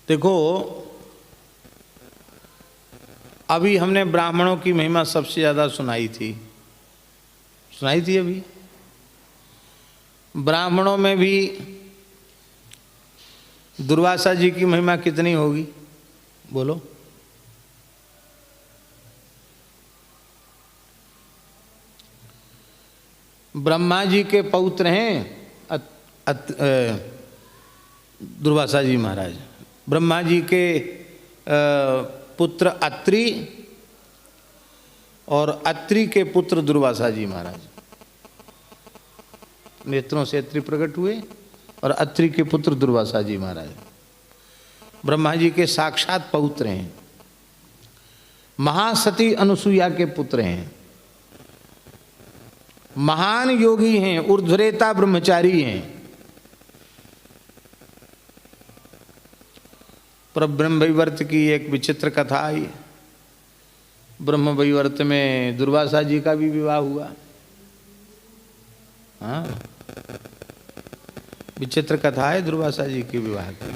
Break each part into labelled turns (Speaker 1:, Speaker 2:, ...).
Speaker 1: देखो, अभी हमने ब्राह्मणों की महिमा सबसे ज़्यादा सुनाई थी अभी। ब्राह्मणों में भी दुर्वासा जी की महिमा कितनी होगी बोलो? ब्रह्मा जी के पौत्र हैं दुर्वासा जी महाराज। ब्रह्मा जी के पुत्र अत्रि और अत्रि के पुत्र दुर्वासा जी महाराज। नेत्रों से अत्रि प्रकट हुए और अत्रि के पुत्र दुर्वासा जी महाराज ब्रह्मा जी के साक्षात पौत्र हैं। महासती अनुसुईया के पुत्र हैं। महान योगी हैं, ऊर्ध्वरेता ब्रह्मचारी हैं। पर ब्रह्मवैवर्त की एक विचित्र कथा आई। ब्रह्मवैवर्त में दुर्वासा जी का भी विवाह हुआ। हाँ, विचित्र कथा है दुर्वासा जी के विवाह की।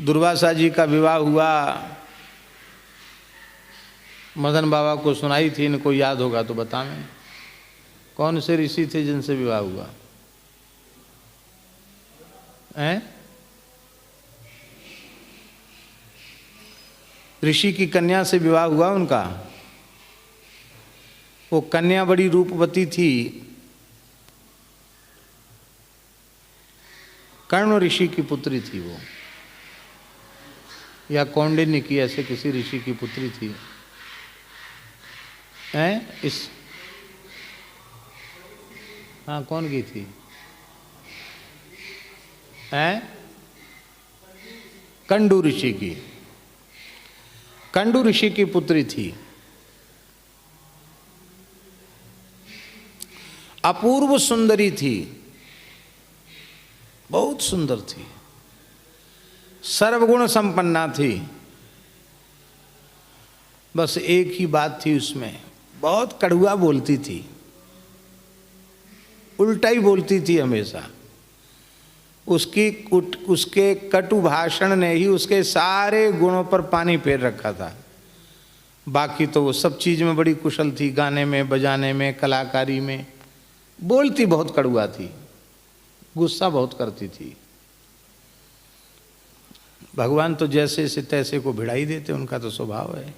Speaker 1: दुर्वासा जी का विवाह हुआ, मदन बाबा को सुनाई थी, इनको याद होगा तो बताएं कौन से ऋषि थे जिनसे विवाह हुआ हैं? ऋषि की कन्या से विवाह हुआ उनका। वो कन्या बड़ी रूपवती थी। कर्ण ऋषि की पुत्री थी वो, या कौंडिन्य की, ऐसे किसी ऋषि की पुत्री थी। हैं इस हाँ, कौन की थी? हैं कंडू ऋषि की। कंडू ऋषि की पुत्री थी। अपूर्व सुंदरी थी, बहुत सुंदर थी, सर्वगुण संपन्ना थी। बस एक ही बात थी उसमें, बहुत कड़वा बोलती थी, उल्टा ही बोलती थी हमेशा। उसके कटु भाषण ने ही उसके सारे गुणों पर पानी फेर रखा था। बाकी तो वो सब चीज में बड़ी कुशल थी, गाने में, बजाने में, कलाकारी में। बोलती बहुत कड़वा थी, गुस्सा बहुत करती थी। भगवान तो जैसे से तैसे को भिड़ाई देते, उनका तो स्वभाव है।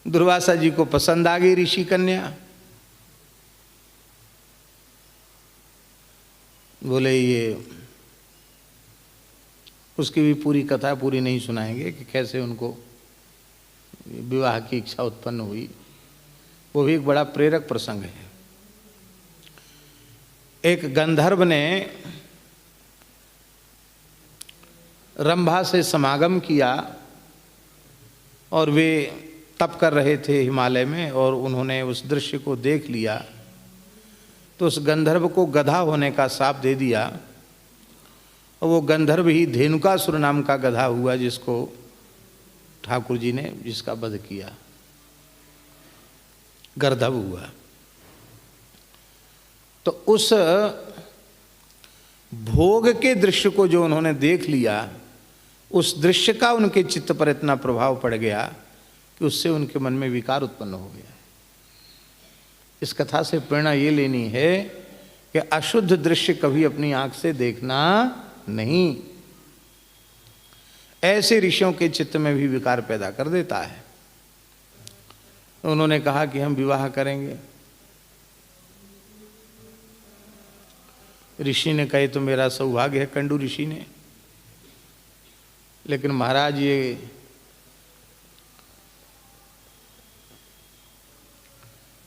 Speaker 1: दुर्वासा जी को पसंद आ गई ऋषि कन्या। बोले ये, उसकी भी पूरी कथा पूरी नहीं सुनाएंगे कि कैसे उनको विवाह की इच्छा उत्पन्न हुई। वो भी एक बड़ा प्रेरक प्रसंग है। एक गंधर्व ने रंभा से समागम किया और वे तप कर रहे थे हिमालय में, और उन्होंने उस दृश्य को देख लिया तो उस गंधर्व को गधा होने का शाप दे दिया। और वो गंधर्व ही धेनुकासुर नाम का गधा हुआ, जिसको ठाकुर जी ने, जिसका वध किया, गर्धव हुआ। तो उस भोग के दृश्य को जो उन्होंने देख लिया, उस दृश्य का उनके चित्त पर इतना प्रभाव पड़ गया कि उससे उनके मन में विकार उत्पन्न हो गया। इस कथा से प्रेरणा ये लेनी है कि अशुद्ध दृश्य कभी अपनी आंख से देखना नहीं। ऐसे ऋषियों के चित्त में भी विकार पैदा कर देता है। उन्होंने कहा कि हम विवाह करेंगे। ऋषि ने कहे तो मेरा सौभाग्य है, कंडू ऋषि ने। लेकिन महाराज ये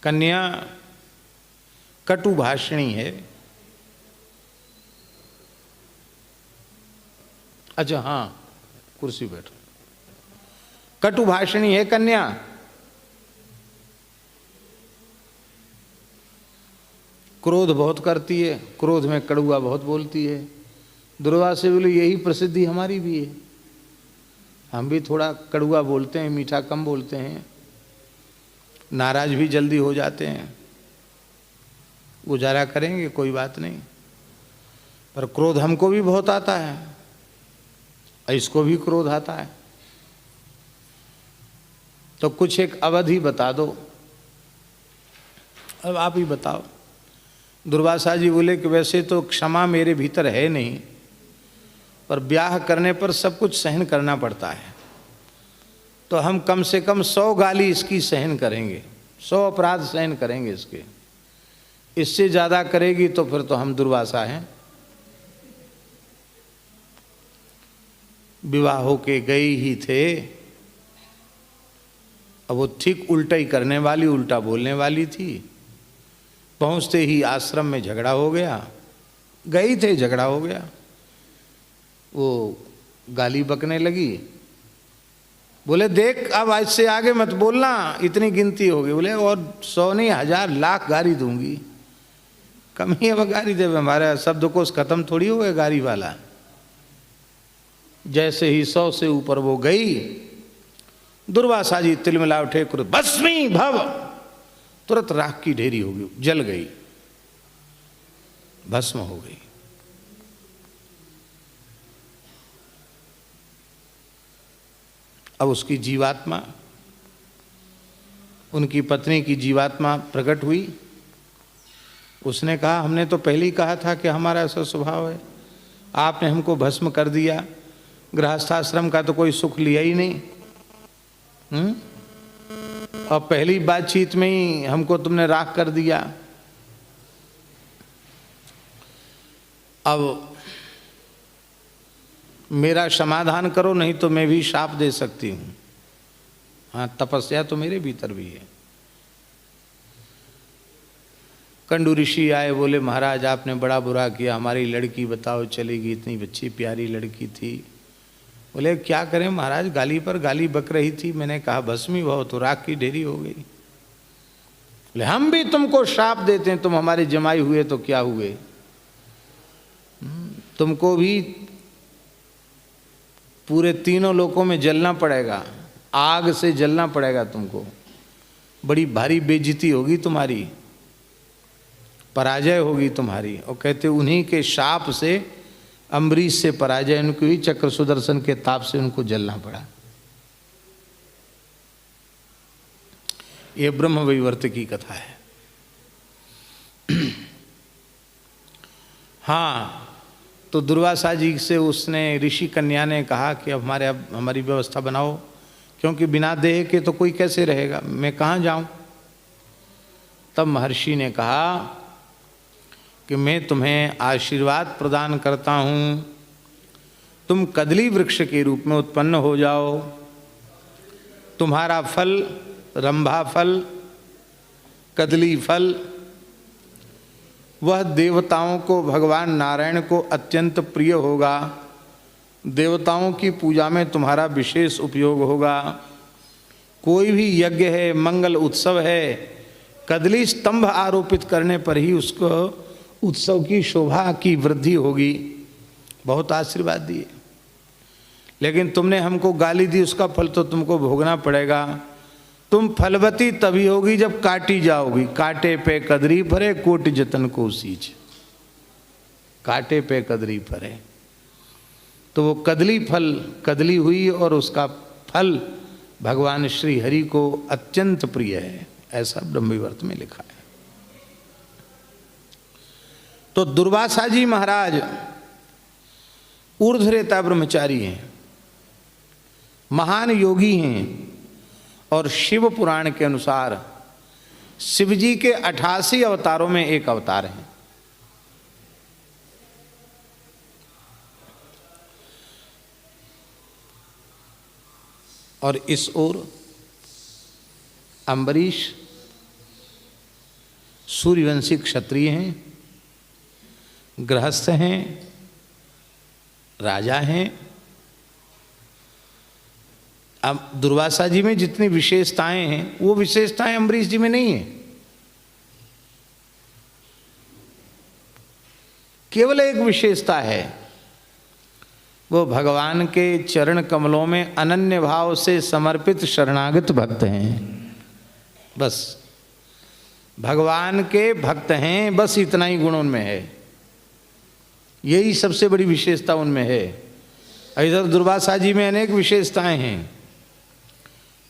Speaker 1: कन्या कटु भाषणी है। अच्छा हाँ, कुर्सी बैठो। कटु भाषणी है कन्या। क्रोध बहुत करती है, क्रोध में कड़ुआ बहुत बोलती है। दुर्वासा बोले यही प्रसिद्धि हमारी भी है, हम भी थोड़ा कड़ुआ बोलते हैं, मीठा कम बोलते हैं। नाराज भी जल्दी हो जाते हैं, गुजारा करेंगे कोई बात नहीं, पर क्रोध हमको भी बहुत आता है, इसको भी क्रोध आता है। तो कुछ एक अवधि बता दो, अब आप ही बताओ। दुर्वासा जी बोले कि वैसे तो क्षमा मेरे भीतर है नहीं, पर ब्याह करने पर सब कुछ सहन करना पड़ता है, तो हम कम से कम 100 गाली इसकी सहन करेंगे, 100 अपराध सहन करेंगे इसके, इससे ज़्यादा करेगी तो फिर तो हम दुर्वासा हैं। विवाह होके गए ही थे, अब वो ठीक उल्टा ही करने वाली, उल्टा बोलने वाली थी। पहुंचते ही आश्रम में झगड़ा हो गया, गए थे झगड़ा हो गया, वो गाली बकने लगी। बोले देख अब आज से आगे मत बोलना, इतनी गिनती होगी। बोले और 100 नहीं 1000 लाख गाली दूंगी, कम ही अब गाली दे, हमारा शब्दकोश खत्म थोड़ी हो गया गाली वाला। जैसे ही 100 से ऊपर वो गई, दुर्वासा जी तिलमिला उठे, भस्मी भव, तुरंत राख की ढेरी हो गई, जल गई, भस्म हो गई। अब उसकी जीवात्मा, उनकी पत्नी की जीवात्मा प्रकट हुई। उसने कहा हमने तो पहले ही कहा था कि हमारा ऐसा स्वभाव है, आपने हमको भस्म कर दिया, गृहस्थाश्रम का तो कोई सुख लिया ही नहीं। और पहली बातचीत में ही हमको तुमने राख कर दिया। अब मेरा समाधान करो, नहीं तो मैं भी शाप दे सकती हूँ। हाँ, तपस्या तो मेरे भीतर भी है। कंडू ऋषि आए, बोले महाराज आपने बड़ा बुरा किया, हमारी लड़की बताओ चलेगी, इतनी अच्छी प्यारी लड़की थी। बोले क्या करें महाराज, गाली पर गाली बक रही थी, मैंने कहा भस्मी भव, तो राख की ढेरी हो गई। बोले हम भी तुमको शाप देते हैं, तुम हमारे जमाई हुए तो क्या हुए, तुमको भी पूरे तीनों लोकों में जलना पड़ेगा, आग से जलना पड़ेगा तुमको, बड़ी भारी बेइज्जती होगी तुम्हारी, पराजय होगी तुम्हारी। और कहते उन्हीं के शाप से, अम्बरीश से पराजय उनको ही, चक्र सुदर्शन के ताप से उनको जलना पड़ा। ये ब्रह्म वैवर्त की कथा है। हाँ, तो दुर्वासा जी से उसने, ऋषि कन्या ने कहा कि अब हमारी व्यवस्था बनाओ, क्योंकि बिना देह के तो कोई कैसे रहेगा, मैं कहाँ जाऊं। तब महर्षि ने कहा कि मैं तुम्हें आशीर्वाद प्रदान करता हूँ, तुम कदली वृक्ष के रूप में उत्पन्न हो जाओ, तुम्हारा फल रंभा फल, कदली फल, वह देवताओं को, भगवान नारायण को अत्यंत प्रिय होगा, देवताओं की पूजा में तुम्हारा विशेष उपयोग होगा। कोई भी यज्ञ है, मंगल उत्सव है, कदली स्तंभ आरोपित करने पर ही उसको उत्सव की शोभा की वृद्धि होगी। बहुत आशीर्वाद दिए, लेकिन तुमने हमको गाली दी, उसका फल तो तुमको भोगना पड़ेगा। तुम फलवती तभी होगी जब काटी जाओगी, कांटे पे कदरी फरे, कोटि जतन को सींच, कांटे पे कदरी फरे। तो वो कदली फल कदली हुई और उसका फल भगवान श्री हरि को अत्यंत प्रिय है, ऐसा ब्रह्मवैवर्त में लिखा है। तो दुर्वासा जी महाराज ऊर्ध्वरेता ब्रह्मचारी हैं, महान योगी हैं, और शिव पुराण के अनुसार शिव जी के 88 अवतारों में एक अवतार हैं। और इस ओर अम्बरीश सूर्यवंशी क्षत्रिय हैं, गृहस्थ हैं, राजा हैं। अब दुर्वासा जी में जितनी विशेषताएं हैं, वो विशेषताएं अम्बरीश जी में नहीं है। केवल एक विशेषता है, वो भगवान के चरण कमलों में अनन्य भाव से समर्पित शरणागत भक्त हैं। बस भगवान के भक्त हैं, बस इतना ही गुण उनमें है, यही सबसे बड़ी विशेषता उनमें है। इधर दुर्वासा जी में अनेक विशेषताएं हैं,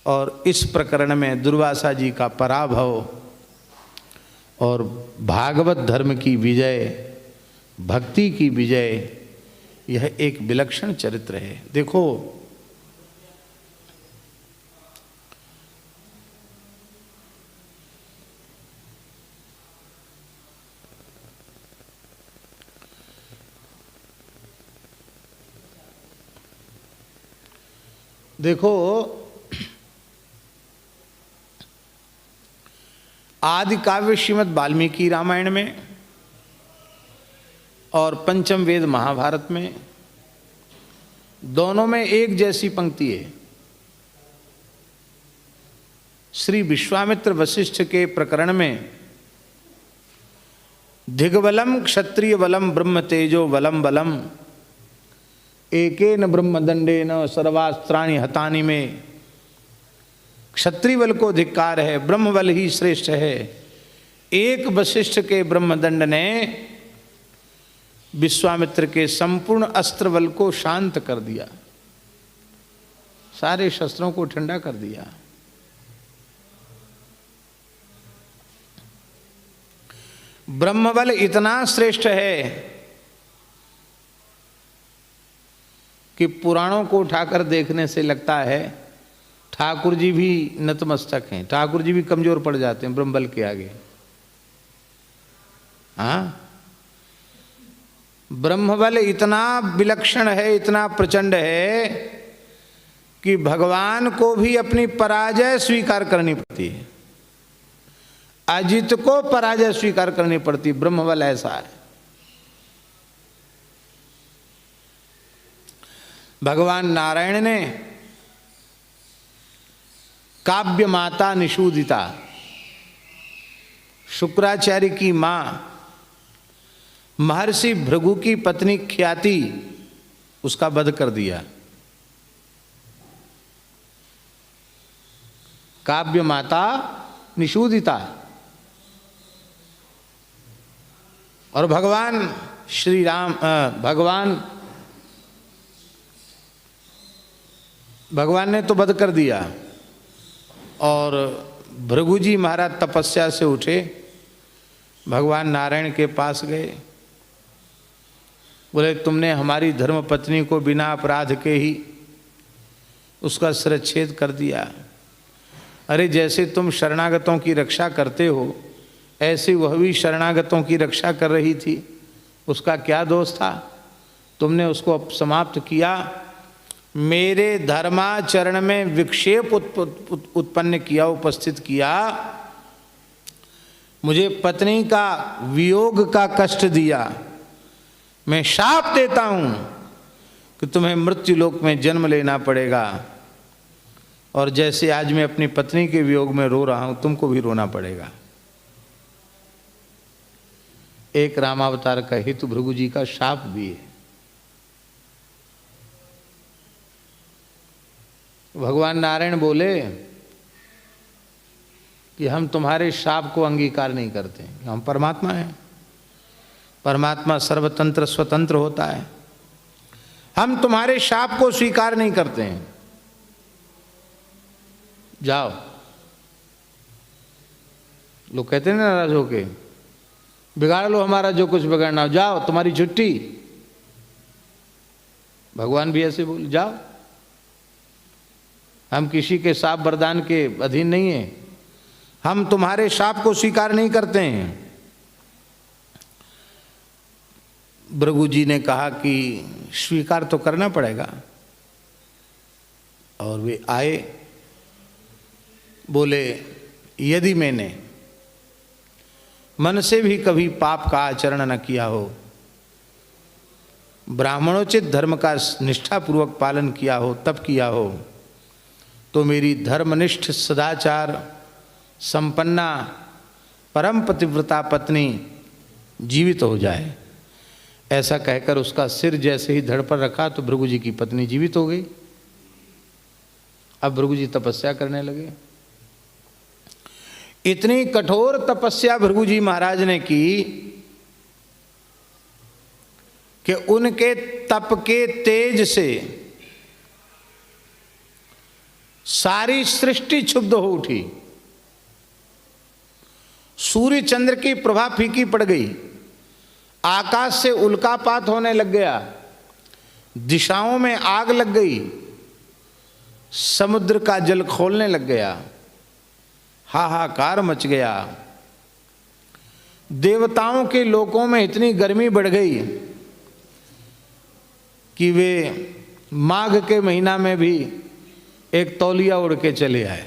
Speaker 1: और इस प्रकरण में दुर्वासा जी का पराभव और भागवत धर्म की विजय, भक्ति की विजय, यह एक विलक्षण चरित्र है। देखो देखो आदि काव्य श्रीमद् वाल्मीकि रामायण में और पंचम वेद महाभारत में, दोनों में एक जैसी पंक्ति है। श्री विश्वामित्र वशिष्ठ के प्रकरण में दिग्बलम क्षत्रिय बलम ब्रह्म तेजो बलम बलम एकेन ब्रह्मदंडेन सर्वास्त्राणि हतानि में, क्षत्रिय बल को धिक्कार है, ब्रह्म बल ही श्रेष्ठ है। एक वशिष्ठ के ब्रह्मदंड ने विश्वामित्र के संपूर्ण अस्त्र बल को शांत कर दिया, सारे शस्त्रों को ठंडा कर दिया। ब्रह्म बल इतना श्रेष्ठ है कि पुराणों को उठाकर देखने से लगता है ठाकुर जी भी नतमस्तक हैं, ठाकुर जी भी कमजोर पड़ जाते हैं ब्रह्मबल के आगे। हाँ, ब्रह्मबल इतना विलक्षण है, इतना प्रचंड है कि भगवान को भी अपनी पराजय स्वीकार करनी पड़ती है, अजित को पराजय स्वीकार करनी पड़ती। ब्रह्मबल ऐसा है। भगवान नारायण ने काव्य माता निषूदिता, शुक्राचार्य की मां, महर्षि भृगु की पत्नी ख्याति, उसका वध कर दिया। काव्य माता निषूदिता। और भगवान श्री राम, भगवान ने तो वध कर दिया। और भृगु जी महाराज तपस्या से उठे, भगवान नारायण के पास गए, बोले तुमने हमारी धर्म पत्नी को बिना अपराध के ही उसका शिरच्छेद कर दिया। अरे जैसे तुम शरणागतों की रक्षा करते हो, ऐसे वह भी शरणागतों की रक्षा कर रही थी, उसका क्या दोष था? तुमने उसको समाप्त किया, मेरे धर्माचरण में विक्षेप उत्पन्न किया, उपस्थित किया, मुझे पत्नी का वियोग का कष्ट दिया। मैं शाप देता हूं कि तुम्हें मृत्यु लोक में जन्म लेना पड़ेगा, और जैसे आज मैं अपनी पत्नी के वियोग में रो रहा हूं, तुमको भी रोना पड़ेगा। एक रामावतार का हेतु भृगु जी का शाप भी है। भगवान नारायण बोले कि हम तुम्हारे शाप को अंगीकार नहीं करते, हम परमात्मा हैं, परमात्मा सर्वतंत्र स्वतंत्र होता है, हम तुम्हारे शाप को स्वीकार नहीं करते हैं। जाओ। लोग कहते हैं नाराज होके, बिगाड़ लो हमारा जो कुछ बिगाड़ना हो, जाओ तुम्हारी छुट्टी। भगवान भी ऐसे बोले, जाओ, हम किसी के शाप वरदान के अधीन नहीं हैं, हम तुम्हारे शाप को स्वीकार नहीं करते हैं। भृगु जी ने कहा कि स्वीकार तो करना पड़ेगा, और वे आए, बोले यदि मैंने मन से भी कभी पाप का आचरण न किया हो, ब्राह्मणोचित धर्म का निष्ठापूर्वक पालन किया हो, तब किया हो, तो मेरी धर्मनिष्ठ सदाचार संपन्ना परम पतिव्रता पत्नी जीवित हो जाए। ऐसा कहकर उसका सिर जैसे ही धड़ पर रखा तो भृगु जी की पत्नी जीवित हो गई। अब भृगु जी तपस्या करने लगे। इतनी कठोर तपस्या भृगु जी महाराज ने की कि उनके तप के तेज से सारी सृष्टि क्षुब्ध हो उठी। सूर्य चंद्र की प्रभा फीकी पड़ गई, आकाश से उल्कापात होने लग गया, दिशाओं में आग लग गई, समुद्र का जल खोलने लग गया, हाहाकार मच गया। देवताओं के लोकों में इतनी गर्मी बढ़ गई कि वे माघ के महीना में भी एक तौलिया उड़ के चले आए।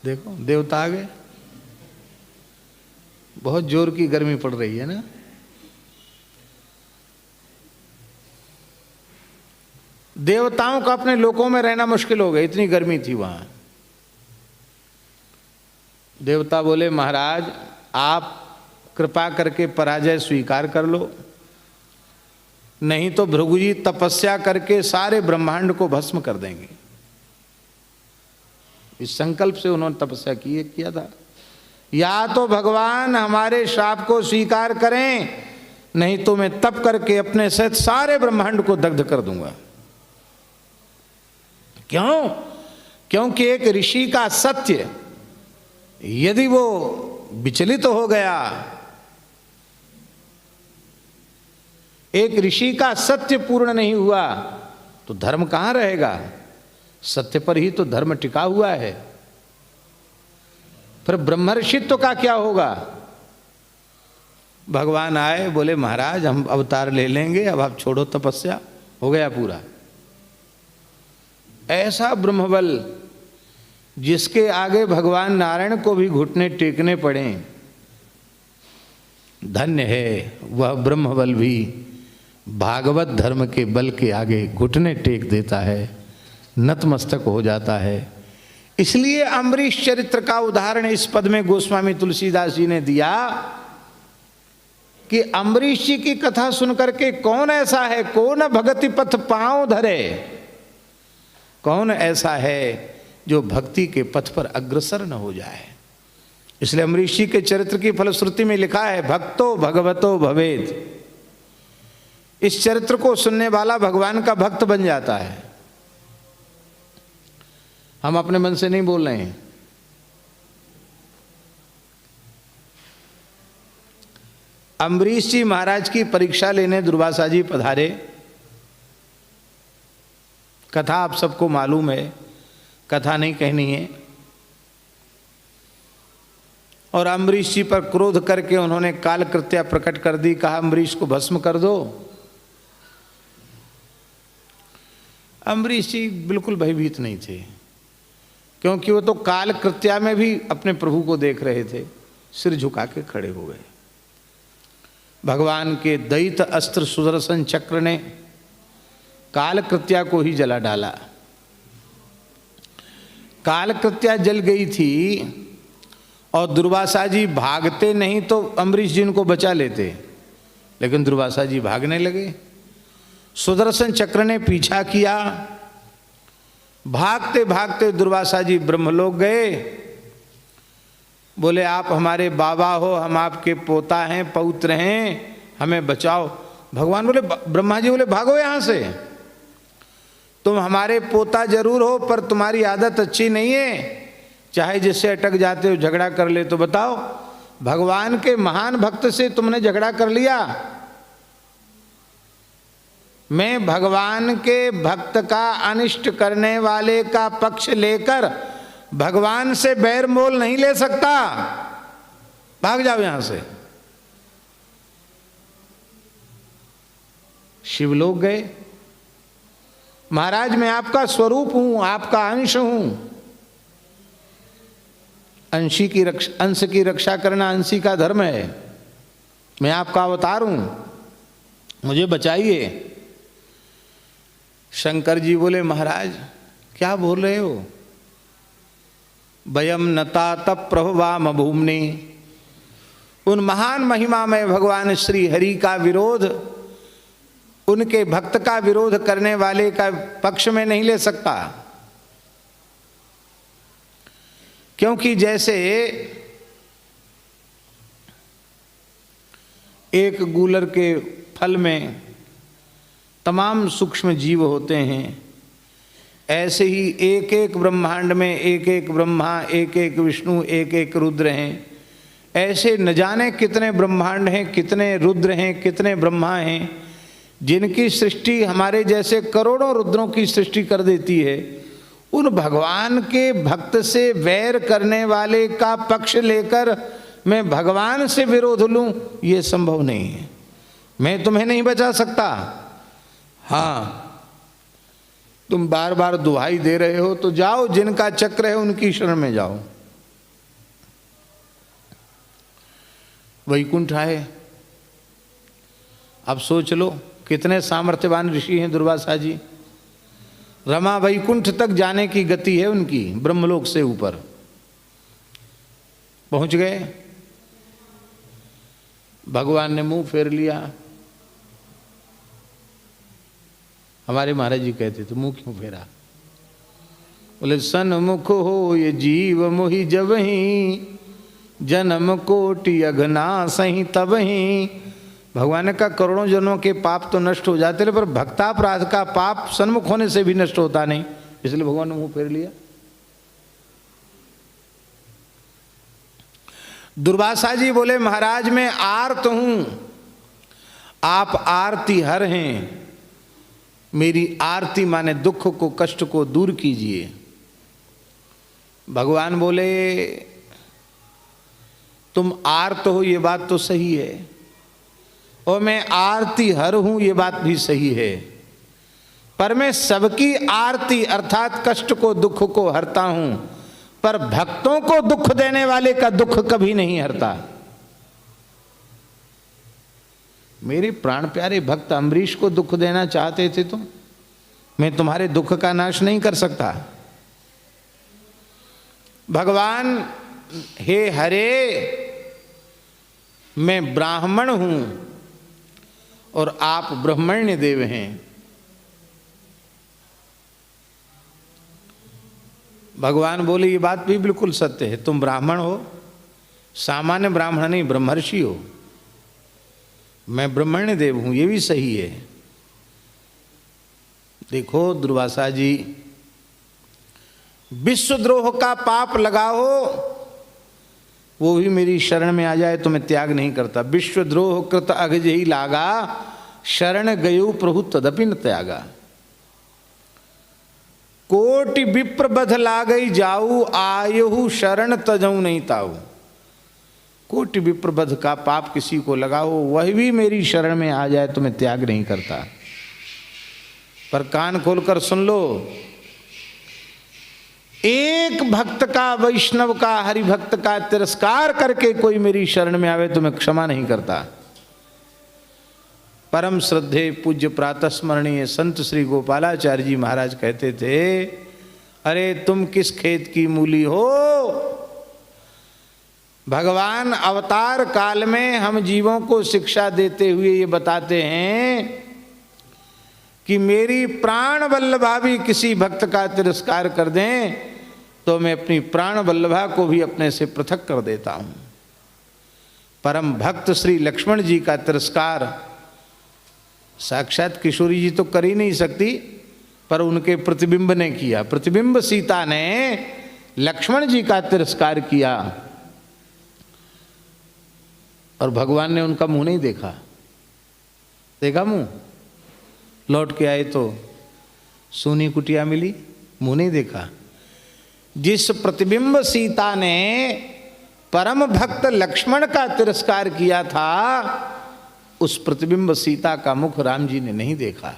Speaker 1: देखो देवता आ गए, बहुत जोर की गर्मी पड़ रही है ना। देवताओं का अपने लोकों में रहना मुश्किल हो गया, इतनी गर्मी थी वहां। देवता बोले महाराज आप कृपा करके पराजय स्वीकार कर लो, नहीं तो भृगु जी तपस्या करके सारे ब्रह्मांड को भस्म कर देंगे। इस संकल्प से उन्होंने तपस्या किया था, या तो भगवान हमारे श्राप को स्वीकार करें, नहीं तो मैं तप करके अपने सहित सारे ब्रह्मांड को दग्ध कर दूंगा। क्यों? क्योंकि एक ऋषि का सत्य यदि वो विचलित हो गया, एक ऋषि का सत्य पूर्ण नहीं हुआ तो धर्म कहां रहेगा? सत्य पर ही तो धर्म टिका हुआ है। फिर ब्रह्मर्षित्व का क्या होगा? भगवान आए, बोले महाराज हम अवतार ले लेंगे, अब आप छोड़ो तपस्या, हो गया पूरा। ऐसा ब्रह्मबल जिसके आगे भगवान नारायण को भी घुटने टेकने पड़े, धन्य है वह ब्रह्मबल भी भागवत धर्म के बल के आगे घुटने टेक देता है, नतमस्तक हो जाता है। इसलिए अम्बरीश चरित्र का उदाहरण इस पद में गोस्वामी तुलसीदास जी ने दिया कि अम्बरीश जी की कथा सुनकर के कौन ऐसा है, कौन भगति पथ पांव धरे, कौन ऐसा है जो भक्ति के पथ पर अग्रसर न हो जाए। इसलिए अम्बरीश जी के चरित्र की फलश्रुति में लिखा है भक्तो भगवतो भवेद। इस चरित्र को सुनने वाला भगवान का भक्त बन जाता है। हम अपने मन से नहीं बोल रहे हैं। अम्बरीश जी महाराज की परीक्षा लेने दुर्वासा जी पधारे। कथा आप सबको मालूम है, कथा नहीं कहनी है। और अम्बरीश जी पर क्रोध करके उन्होंने कालकृत्या प्रकट कर दी, कहा अम्बरीश को भस्म कर दो। अम्बरीश जी बिल्कुल भयभीत नहीं थे, क्योंकि वो तो कालकृत्या में भी अपने प्रभु को देख रहे थे। सिर झुका के खड़े हो गए। भगवान के दैत अस्त्र सुदर्शन चक्र ने कालकृत्या को ही जला डाला। कालकृत्या जल गई थी और दुर्वासा जी भागते नहीं तो अम्बरीश जी इनको बचा लेते, लेकिन दुर्वासा जी भागने लगे। सुदर्शन चक्र ने पीछा किया। भागते भागते दुर्वासा जी ब्रह्मलोक गए। बोले आप हमारे बाबा हो, हम आपके पोता हैं, पौत्र हैं, हमें बचाओ। भगवान बोले, ब्रह्मा जी बोले भागो यहाँ से, तुम हमारे पोता जरूर हो पर तुम्हारी आदत अच्छी नहीं है, चाहे जिससे अटक जाते हो झगड़ा कर ले। तो बताओ, भगवान के महान भक्त से तुमने झगड़ा कर लिया। मैं भगवान के भक्त का अनिष्ट करने वाले का पक्ष लेकर भगवान से बैर मोल नहीं ले सकता, भाग जाओ यहां से। शिवलोक गए। महाराज मैं आपका स्वरूप हूं, आपका अंश हूं। अंश की रक्षा करना अंशी का धर्म है। मैं आपका अवतार हूं, मुझे बचाइए। शंकर जी बोले महाराज क्या बोल रहे हो? वयम नता तप प्रभवाम भूमनि। उन महान महिमा में भगवान श्री हरि का विरोध, उनके भक्त का विरोध करने वाले का पक्ष में नहीं ले सकता। क्योंकि जैसे एक गूलर के फल में तमाम सूक्ष्म जीव होते हैं, ऐसे ही एक एक ब्रह्मांड में एक एक ब्रह्मा, एक एक विष्णु, एक एक रुद्र हैं। ऐसे न जाने कितने ब्रह्मांड हैं, कितने रुद्र हैं, कितने ब्रह्मा हैं, जिनकी सृष्टि हमारे जैसे करोड़ों रुद्रों की सृष्टि कर देती है। उन भगवान के भक्त से वैर करने वाले का पक्ष लेकर मैं भगवान से विरोध लूं, ये संभव नहीं है। मैं तुम्हें नहीं बचा सकता। हाँ, तुम बार बार दुहाई दे रहे हो तो जाओ, जिनका चक्र है उनकी शरण में जाओ। वैकुंठ आए। अब सोच लो कितने सामर्थ्यवान ऋषि हैं दुर्वासा जी। रमा वैकुंठ तक जाने की गति है उनकी, ब्रह्मलोक से ऊपर पहुंच गए। भगवान ने मुंह फेर लिया। हमारे महाराज जी कहते थे मुंह क्यों फेरा? बोले सन्मुख हो ये जीव मोहि जबहि, जन्म कोटि अघना सही तबहि। भगवान का करोड़ों जन्मों के पाप तो नष्ट हो जाते हैं, पर भक्तापराध का पाप सन्मुख होने से भी नष्ट होता नहीं, इसलिए भगवान ने मुंह फेर लिया। दुर्वासा जी बोले महाराज मैं आर्त हूं, आप आरती हर हैं, मेरी आरती माने दुख को, कष्ट को दूर कीजिए। भगवान बोले तुम आर्त हो ये बात तो सही है, और मैं आरती हर हूं ये बात भी सही है, पर मैं सबकी आरती अर्थात कष्ट को, दुख को हरता हूं, पर भक्तों को दुख देने वाले का दुख कभी नहीं हरता। मेरे प्राण प्यारे भक्त अम्बरीश को दुख देना चाहते थे तुम, मैं तुम्हारे दुख का नाश नहीं कर सकता। भगवान हे हरे, मैं ब्राह्मण हूं और आप ब्रह्मण्य देव हैं। भगवान बोले ये बात भी बिल्कुल सत्य है, तुम ब्राह्मण हो, सामान्य ब्राह्मण नहीं, ब्रह्मर्षि हो, मैं ब्रह्मण्य देव हूं, ये भी सही है। देखो दुर्वासा जी, विश्वद्रोह का पाप लगाओ वो भी मेरी शरण में आ जाए तो मैं त्याग नहीं करता। विश्वद्रोह कृत अघज ही लागा, शरण गयो प्रभु तदपि न त्यागा। कोटि विप्र बध लागई जाऊ, आयहु शरण तजऊ नहीं ताऊ। कोटि विप्र बध का पाप किसी को लगाओ वह भी मेरी शरण में आ जाए तो मैं त्याग नहीं करता। पर कान खोलकर सुन लो, एक भक्त का, वैष्णव का, हरि भक्त का तिरस्कार करके कोई मेरी शरण में आवे तो मैं क्षमा नहीं करता। परम श्रद्धे पूज्य प्रातः स्मरणीय संत श्री गोपालाचार्य जी महाराज कहते थे, अरे तुम किस खेत की मूली हो? भगवान अवतार काल में हम जीवों को शिक्षा देते हुए ये बताते हैं कि मेरी प्राण वल्लभा भी किसी भक्त का तिरस्कार कर दें तो मैं अपनी प्राण वल्लभा को भी अपने से पृथक कर देता हूं। परम भक्त श्री लक्ष्मण जी का तिरस्कार साक्षात किशोरी जी तो कर ही नहीं सकती, पर उनके प्रतिबिंब ने किया। प्रतिबिंब सीता ने लक्ष्मण जी का तिरस्कार किया और भगवान ने उनका मुंह नहीं देखा। देखा मुंह? लौट के आए तो सोनी कुटिया मिली, मुंह नहीं देखा। जिस प्रतिबिंब सीता ने परम भक्त लक्ष्मण का तिरस्कार किया था, उस प्रतिबिंब सीता का मुख राम जी ने नहीं देखा।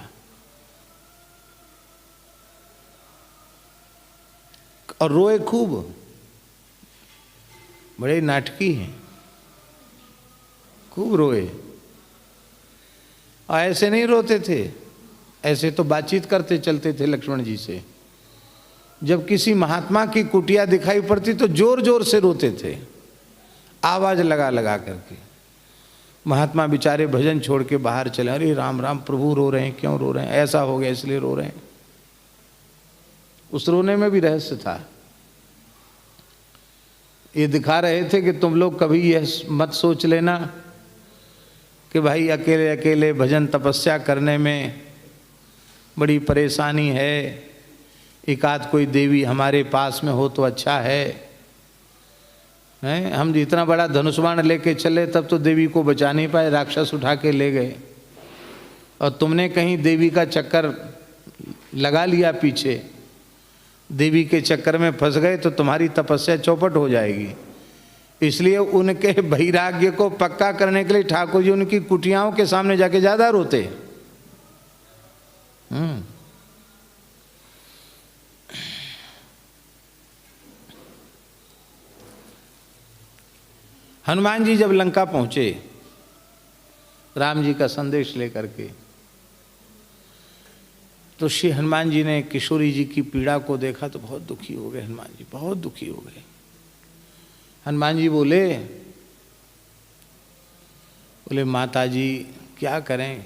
Speaker 1: और रोए खूब, बड़े नाटकी हैं, खूब रोए। ऐसे नहीं रोते थे, ऐसे तो बातचीत करते चलते थे लक्ष्मण जी से। जब किसी महात्मा की कुटिया दिखाई पड़ती तो जोर जोर से रोते थे, आवाज लगा लगा करके। महात्मा बेचारे भजन छोड़ के बाहर चले, अरे राम राम, प्रभु रो रहे हैं, क्यों रो रहे हैं? ऐसा हो गया इसलिए रो रहे हैं। उस रोने में भी रहस्य था। ये दिखा रहे थे कि तुम लोग कभी यह मत सोच लेना कि भाई अकेले अकेले भजन तपस्या करने में बड़ी परेशानी है, एक आध कोई देवी हमारे पास में हो तो अच्छा है। हम जितना बड़ा धनुष बाण लेके चले तब तो देवी को बचा नहीं पाए, राक्षस उठा के ले गए। और तुमने कहीं देवी का चक्कर लगा लिया, पीछे देवी के चक्कर में फंस गए तो तुम्हारी तपस्या चौपट हो जाएगी। इसलिए उनके वैराग्य को पक्का करने के लिए ठाकुर जी उनकी कुटियाओं के सामने जाके ज्यादा रोते। हनुमान जी जब लंका पहुंचे राम जी का संदेश लेकर के, तो श्री हनुमान जी ने किशोरी जी की पीड़ा को देखा तो बहुत दुखी हो गए। हनुमान जी बहुत दुखी हो गए। हनुमान जी बोले माता जी क्या करें,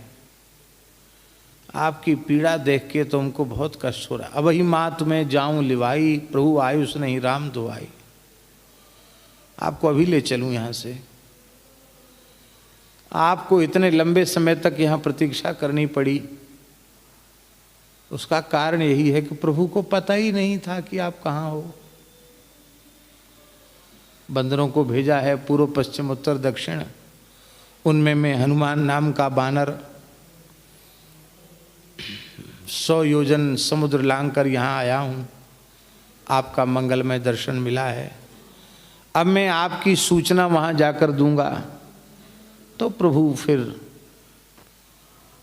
Speaker 1: आपकी पीड़ा देख के तो हमको बहुत कष्ट हो रहा। अब ही मात में जाऊं लिवाई, प्रभु आयुष नहीं राम दुआई। आपको अभी ले चलूं यहाँ से, आपको इतने लंबे समय तक यहाँ प्रतीक्षा करनी पड़ी। उसका कारण यही है कि प्रभु को पता ही नहीं था कि आप कहाँ हो। बंदरों को भेजा है पूर्व पश्चिम उत्तर दक्षिण, उनमें मैं हनुमान नाम का बानर 100 योजन समुद्र लांघकर यहाँ आया हूँ, आपका मंगलमय दर्शन मिला है। अब मैं आपकी सूचना वहाँ जाकर दूंगा तो प्रभु फिर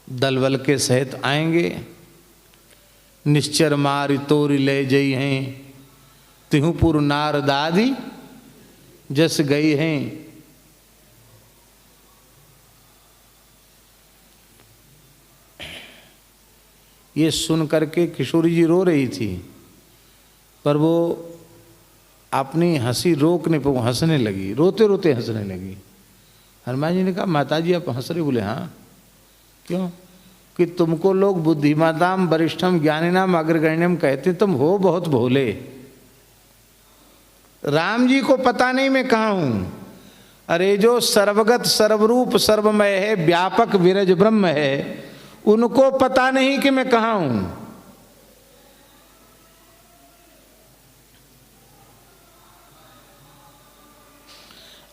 Speaker 1: दलबल के सहित आएंगे। निश्चर मार तोरी ले जई हैं, तिहुपुर नार दादी जस गई हैं। ये सुन करके किशोरी जी रो रही थी, पर वो अपनी हंसी रोक नहीं पाई, हंसने लगी, रोते रोते हंसने लगी। हनुमान जी ने कहा माता जी आप हंस रहे? बोले हाँ। क्यों? कि तुमको लोग बुद्धिमाताम वरिष्ठम ज्ञानिनाम अग्रगण्यम कहते, तुम हो बहुत भोले। राम जी को पता नहीं मैं कहाँ हूँ। अरे जो सर्वगत सर्वरूप सर्वमय है, व्यापक विरज ब्रह्म है, उनको पता नहीं कि मैं कहाँ हूँ।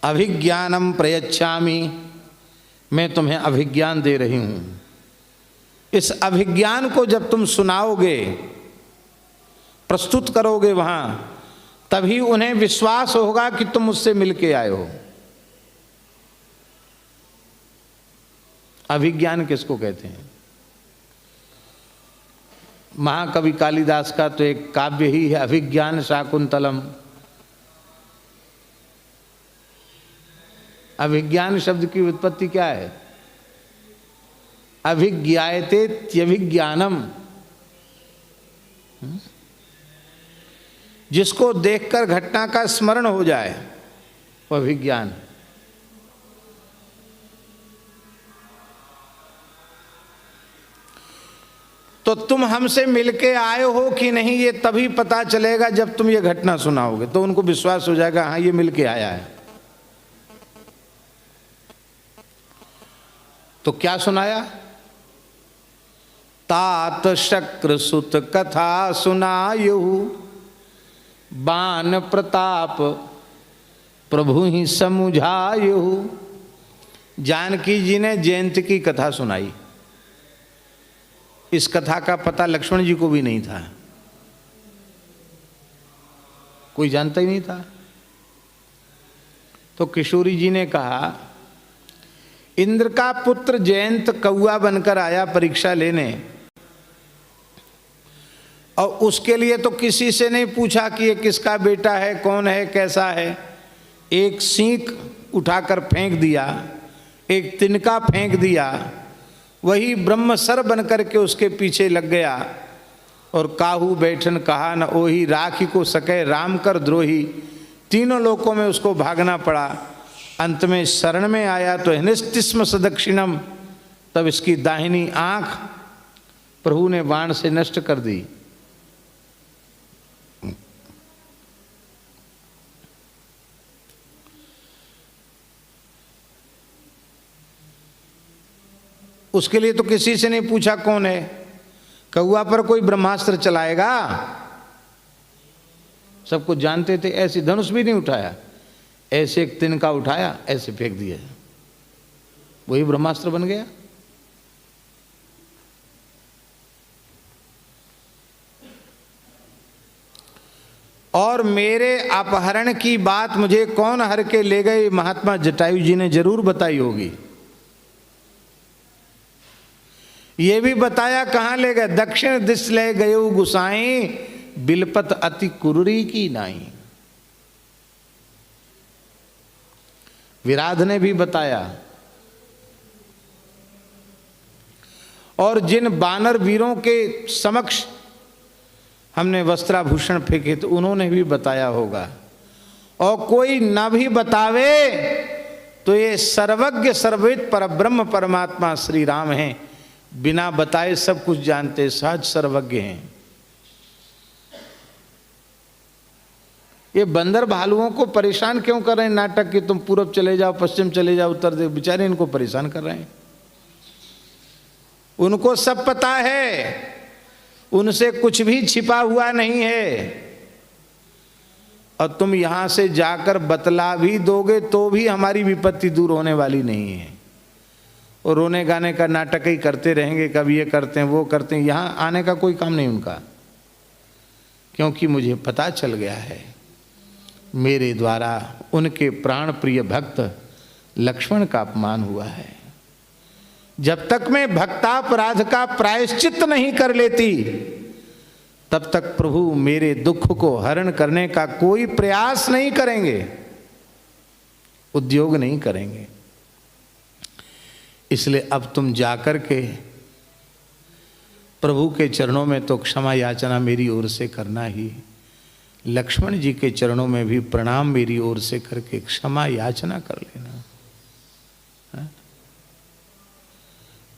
Speaker 1: अभिज्ञानम प्रयच्छामि, मैं तुम्हें अभिज्ञान दे रही हूँ। इस अभिज्ञान को जब तुम सुनाओगे, प्रस्तुत करोगे वहां, तभी उन्हें विश्वास होगा कि तुम मुझसे मिलके आए हो। अभिज्ञान किसको कहते हैं? महाकवि कालिदास का तो एक काव्य ही है अभिज्ञान शाकुंतलम। अभिज्ञान शब्द की उत्पत्ति क्या है? अभिज्ञायते त्यभिज्ञानम, जिसको देखकर घटना का स्मरण हो जाए वह अभिज्ञान। तो तुम हमसे मिलके आए हो कि नहीं ये तभी पता चलेगा जब तुम ये घटना सुनाओगे, तो उनको विश्वास हो जाएगा हाँ ये मिलके आया है। तो क्या सुनाया? तात शक्र सुत कथा सुनायु, बान प्रताप प्रभु ही समुझायु। जानकी जी ने जयंती की कथा सुनाई। इस कथा का पता लक्ष्मण जी को भी नहीं था, कोई जानता ही नहीं था। तो किशोरी जी ने कहा इंद्र का पुत्र जयंत कौआ बनकर आया परीक्षा लेने, और उसके लिए तो किसी से नहीं पूछा कि ये किसका बेटा है, कौन है, कैसा है। एक सींक उठाकर फेंक दिया, एक तिनका फेंक दिया, वही ब्रह्मसर बन करके उसके पीछे लग गया। और काहू बैठन कहा न ओही, राखी को सके राम कर द्रोही। तीनों लोकों में उसको भागना पड़ा। अंत में शरण में आया तो हनिस्तिस्म सदक्षिणम, तब इसकी दाहिनी आंख प्रभु ने बाण से नष्ट कर दी। उसके लिए तो किसी से नहीं पूछा कौन है। कौआ पर कोई ब्रह्मास्त्र चलाएगा? सब कुछ जानते थे। ऐसे धनुष भी नहीं उठाया, ऐसे एक तिनका उठाया, ऐसे फेंक दिया, वही ब्रह्मास्त्र बन गया। और मेरे अपहरण की बात मुझे कौन हर के ले गए, महात्मा जटायु जी ने जरूर बताई होगी। ये भी बताया कहाँ ले गए, दक्षिण दिश ले गयो गुसाई, बिलपत अति कुरुरी की नाई। विराध ने भी बताया। और जिन बानर वीरों के समक्ष हमने वस्त्राभूषण फेंके तो उन्होंने भी बताया होगा। और कोई न भी बतावे तो ये सर्वज्ञ सर्वविद परब्रह्म परमात्मा श्री राम हैं, बिना बताए सब कुछ जानते, सहज सर्वज्ञ हैं। ये बंदर भालुओं को परेशान क्यों कर रहे हैं नाटक कि तुम पूरब चले जाओ, पश्चिम चले जाओ, उत्तर देखो, बेचारे इनको परेशान कर रहे हैं। उनको सब पता है, उनसे कुछ भी छिपा हुआ नहीं है। और तुम यहां से जाकर बतला भी दोगे तो भी हमारी विपत्ति दूर होने वाली नहीं है। और रोने गाने का नाटक ही करते रहेंगे, कभी ये करते हैं वो करते हैं, यहां आने का कोई काम नहीं उनका। क्योंकि मुझे पता चल गया है मेरे द्वारा उनके प्राण प्रिय भक्त लक्ष्मण का अपमान हुआ है। जब तक मैं भक्तापराध का प्रायश्चित नहीं कर लेती तब तक प्रभु मेरे दुख को हरण करने का कोई प्रयास नहीं करेंगे, उद्योग नहीं करेंगे। इसलिए अब तुम जाकर के प्रभु के चरणों में तो क्षमा याचना मेरी ओर से करना ही, लक्ष्मण जी के चरणों में भी प्रणाम मेरी ओर से करके क्षमा याचना कर लेना।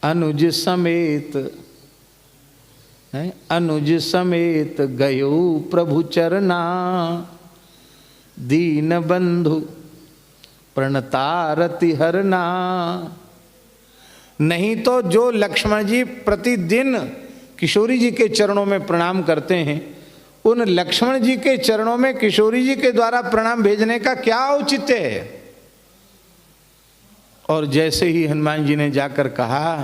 Speaker 1: अनुज समेत अनुज समेत गयो प्रभु चरना, दीन बंधु प्रणतारति हरना। नहीं तो जो लक्ष्मण जी प्रतिदिन किशोरी जी के चरणों में प्रणाम करते हैं, उन लक्ष्मण जी के चरणों में किशोरी जी के द्वारा प्रणाम भेजने का क्या औचित्य है। और जैसे ही हनुमान जी ने जाकर कहा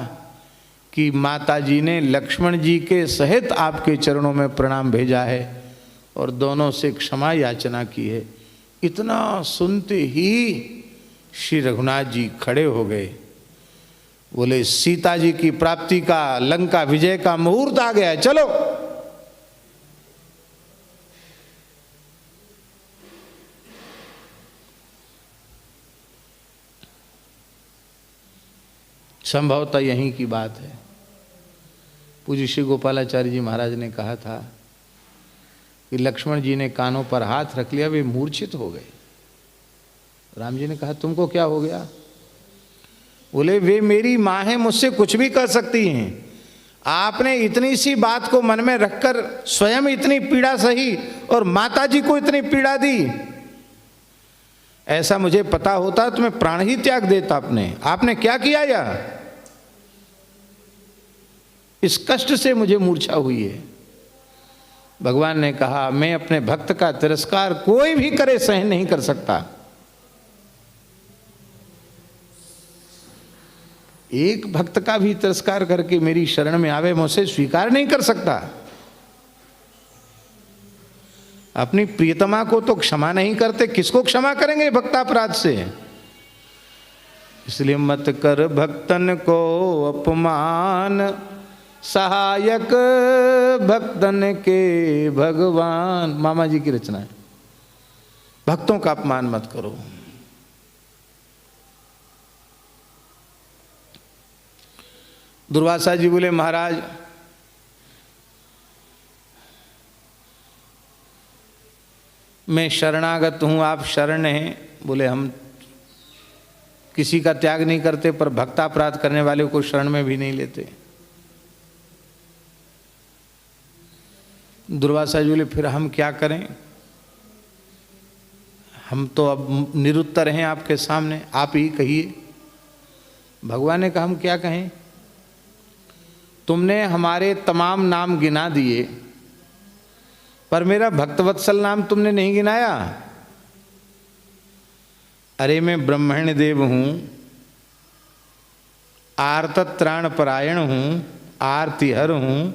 Speaker 1: कि माता जी ने लक्ष्मण जी के सहित आपके चरणों में प्रणाम भेजा है और दोनों से क्षमा याचना की है, इतना सुनते ही श्री रघुनाथ जी खड़े हो गए। बोले सीता जी की प्राप्ति का, लंका विजय का मुहूर्त आ गया है, चलो। संभवतः यहीं की बात है। पूज्य श्री गोपालाचार्य जी महाराज ने कहा था कि लक्ष्मण जी ने कानों पर हाथ रख लिया, वे मूर्छित हो गए। राम जी ने कहा तुमको क्या हो गया? बोले वे मेरी माँ हैं, मुझसे कुछ भी कर सकती हैं। आपने इतनी सी बात को मन में रखकर स्वयं इतनी पीड़ा सही और माता जी को इतनी पीड़ा दी। ऐसा मुझे पता होता तो मैं प्राण ही त्याग देता। आपने क्या किया यह? इस कष्ट से मुझे मूर्छा हुई है। भगवान ने कहा मैं अपने भक्त का तिरस्कार कोई भी करे सहन नहीं कर सकता। एक भक्त का भी तिरस्कार करके मेरी शरण में आवे, मुझसे स्वीकार नहीं कर सकता। अपनी प्रियतमा को तो क्षमा नहीं करते, किसको क्षमा करेंगे भक्तापराध से? इसलिए मत कर भक्तन को अपमान, सहायक भक्तन के भगवान। मामा जी की रचना है। भक्तों का अपमान मत करो। दुर्वासा जी बोले महाराज मैं शरणागत हूँ, आप शरण हैं। बोले हम किसी का त्याग नहीं करते, पर भक्तापराध करने वाले को शरण में भी नहीं लेते। दुर्वासा जी बोले फिर हम क्या करें? हम तो अब निरुत्तर हैं आपके सामने, आप ही कहिए। भगवान ने कहा हम क्या कहें? तुमने हमारे तमाम नाम गिना दिए, पर मेरा भक्तवत्सल नाम तुमने नहीं गिनाया। अरे मैं ब्रह्मण्य देव हूँ, आर्तत्राण परायण हूँ, आर्तिहर हूँ,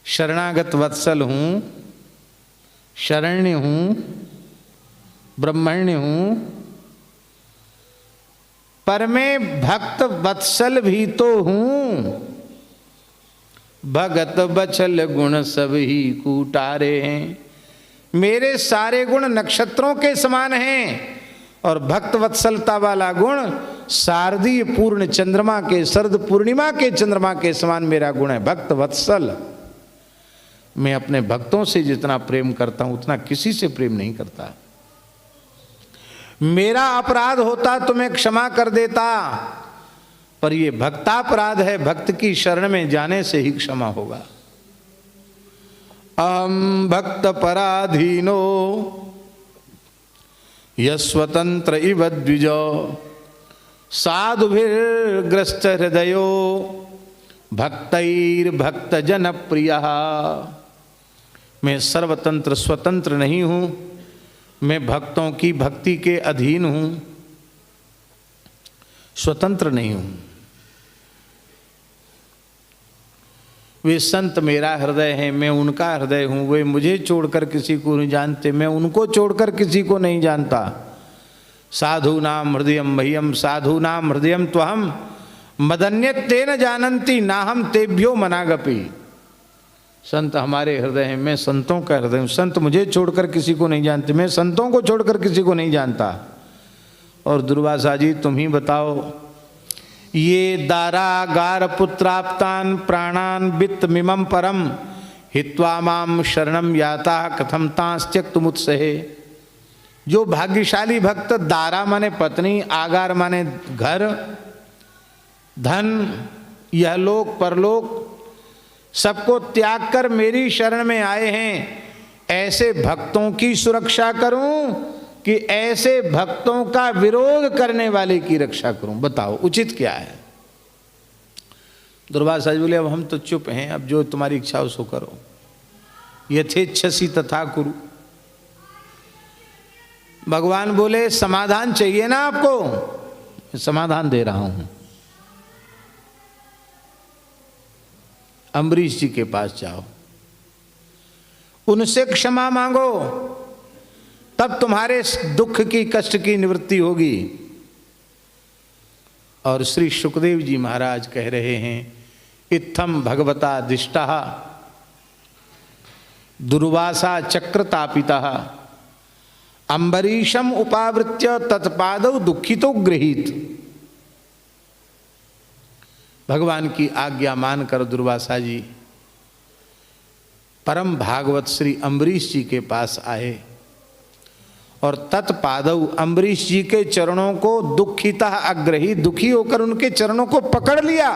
Speaker 1: शरणागत वत्सल हूँ, शरण्य हूँ, ब्रह्मण्य हूँ, पर मैं भक्त वत्सल भी तो हूँ। भगत बछल गुण सब ही कूटारे हैं। मेरे सारे गुण नक्षत्रों के समान हैं और भक्त वत्सलता वाला गुण शारदीय पूर्ण चंद्रमा के, शरद पूर्णिमा के चंद्रमा के समान मेरा गुण है, भक्त वत्सल। मैं अपने भक्तों से जितना प्रेम करता हूं उतना किसी से प्रेम नहीं करता। मेरा अपराध होता तो मैं क्षमा कर देता, पर ये भक्तापराध है, भक्त की शरण में जाने से ही क्षमा होगा। अहम भक्त पराधीनो यस्वतंत्र इव द्विजो साधुभिर्ग्रस्त हृदयो भक्तैर्भक्त जन प्रिय। मैं सर्वतंत्र स्वतंत्र नहीं हूँ, मैं भक्तों की भक्ति के अधीन हूँ, स्वतंत्र नहीं हूँ। वे संत मेरा हृदय है, मैं उनका हृदय हूँ। वे मुझे छोड़कर किसी को नहीं जानते, मैं उनको छोड़कर किसी को नहीं जानता। साधु नाम हृदयम मह्यम साधु नाम हृदयम त्वहम मदन्यत तेन जानन्ति नाहम तेभ्यो मनागपि। संत हमारे हृदय हैं, मैं संतों का हृदय हूँ। संत मुझे छोड़कर किसी को नहीं जानते, मैं संतों को छोड़कर किसी को नहीं जानता। और दुर्वासा जी तुम ही बताओ, ये दारागार पुत्राप्तान प्राणान वित्त मिमम परम हित्वा माम शरणम याता कथम तांस त्यक्तुमुत्सहे। जो भाग्यशाली भक्त, दारा माने पत्नी, आगार माने घर, धन, यह लोक परलोक सबको त्याग कर मेरी शरण में आए हैं, ऐसे भक्तों की सुरक्षा करूं कि ऐसे भक्तों का विरोध करने वाले की रक्षा करूं? बताओ उचित क्या है? दुर्वासा जी बोले अब हम तो चुप हैं, अब जो तुम्हारी इच्छा हो सो करो। यथेच्छसी तथा कुरु। भगवान बोले समाधान चाहिए ना आपको, समाधान दे रहा हूं। अम्बरीश जी के पास जाओ, उनसे क्षमा मांगो, तब तुम्हारे दुख की, कष्ट की निवृत्ति होगी। और श्री सुखदेव जी महाराज कह रहे हैं, इत्थम भगवता दिष्टा दुर्वासा चक्रतापितः अम्बरीशम उपावृत्य तत्पादौ दुखितो गृहीत। भगवान की आज्ञा मानकर दुर्वासा जी परम भागवत श्री अम्बरीश जी के पास आए और तत्पादौ अम्बरीश जी के चरणों को दुखितः अग्रही, दुखी होकर उनके चरणों को पकड़ लिया।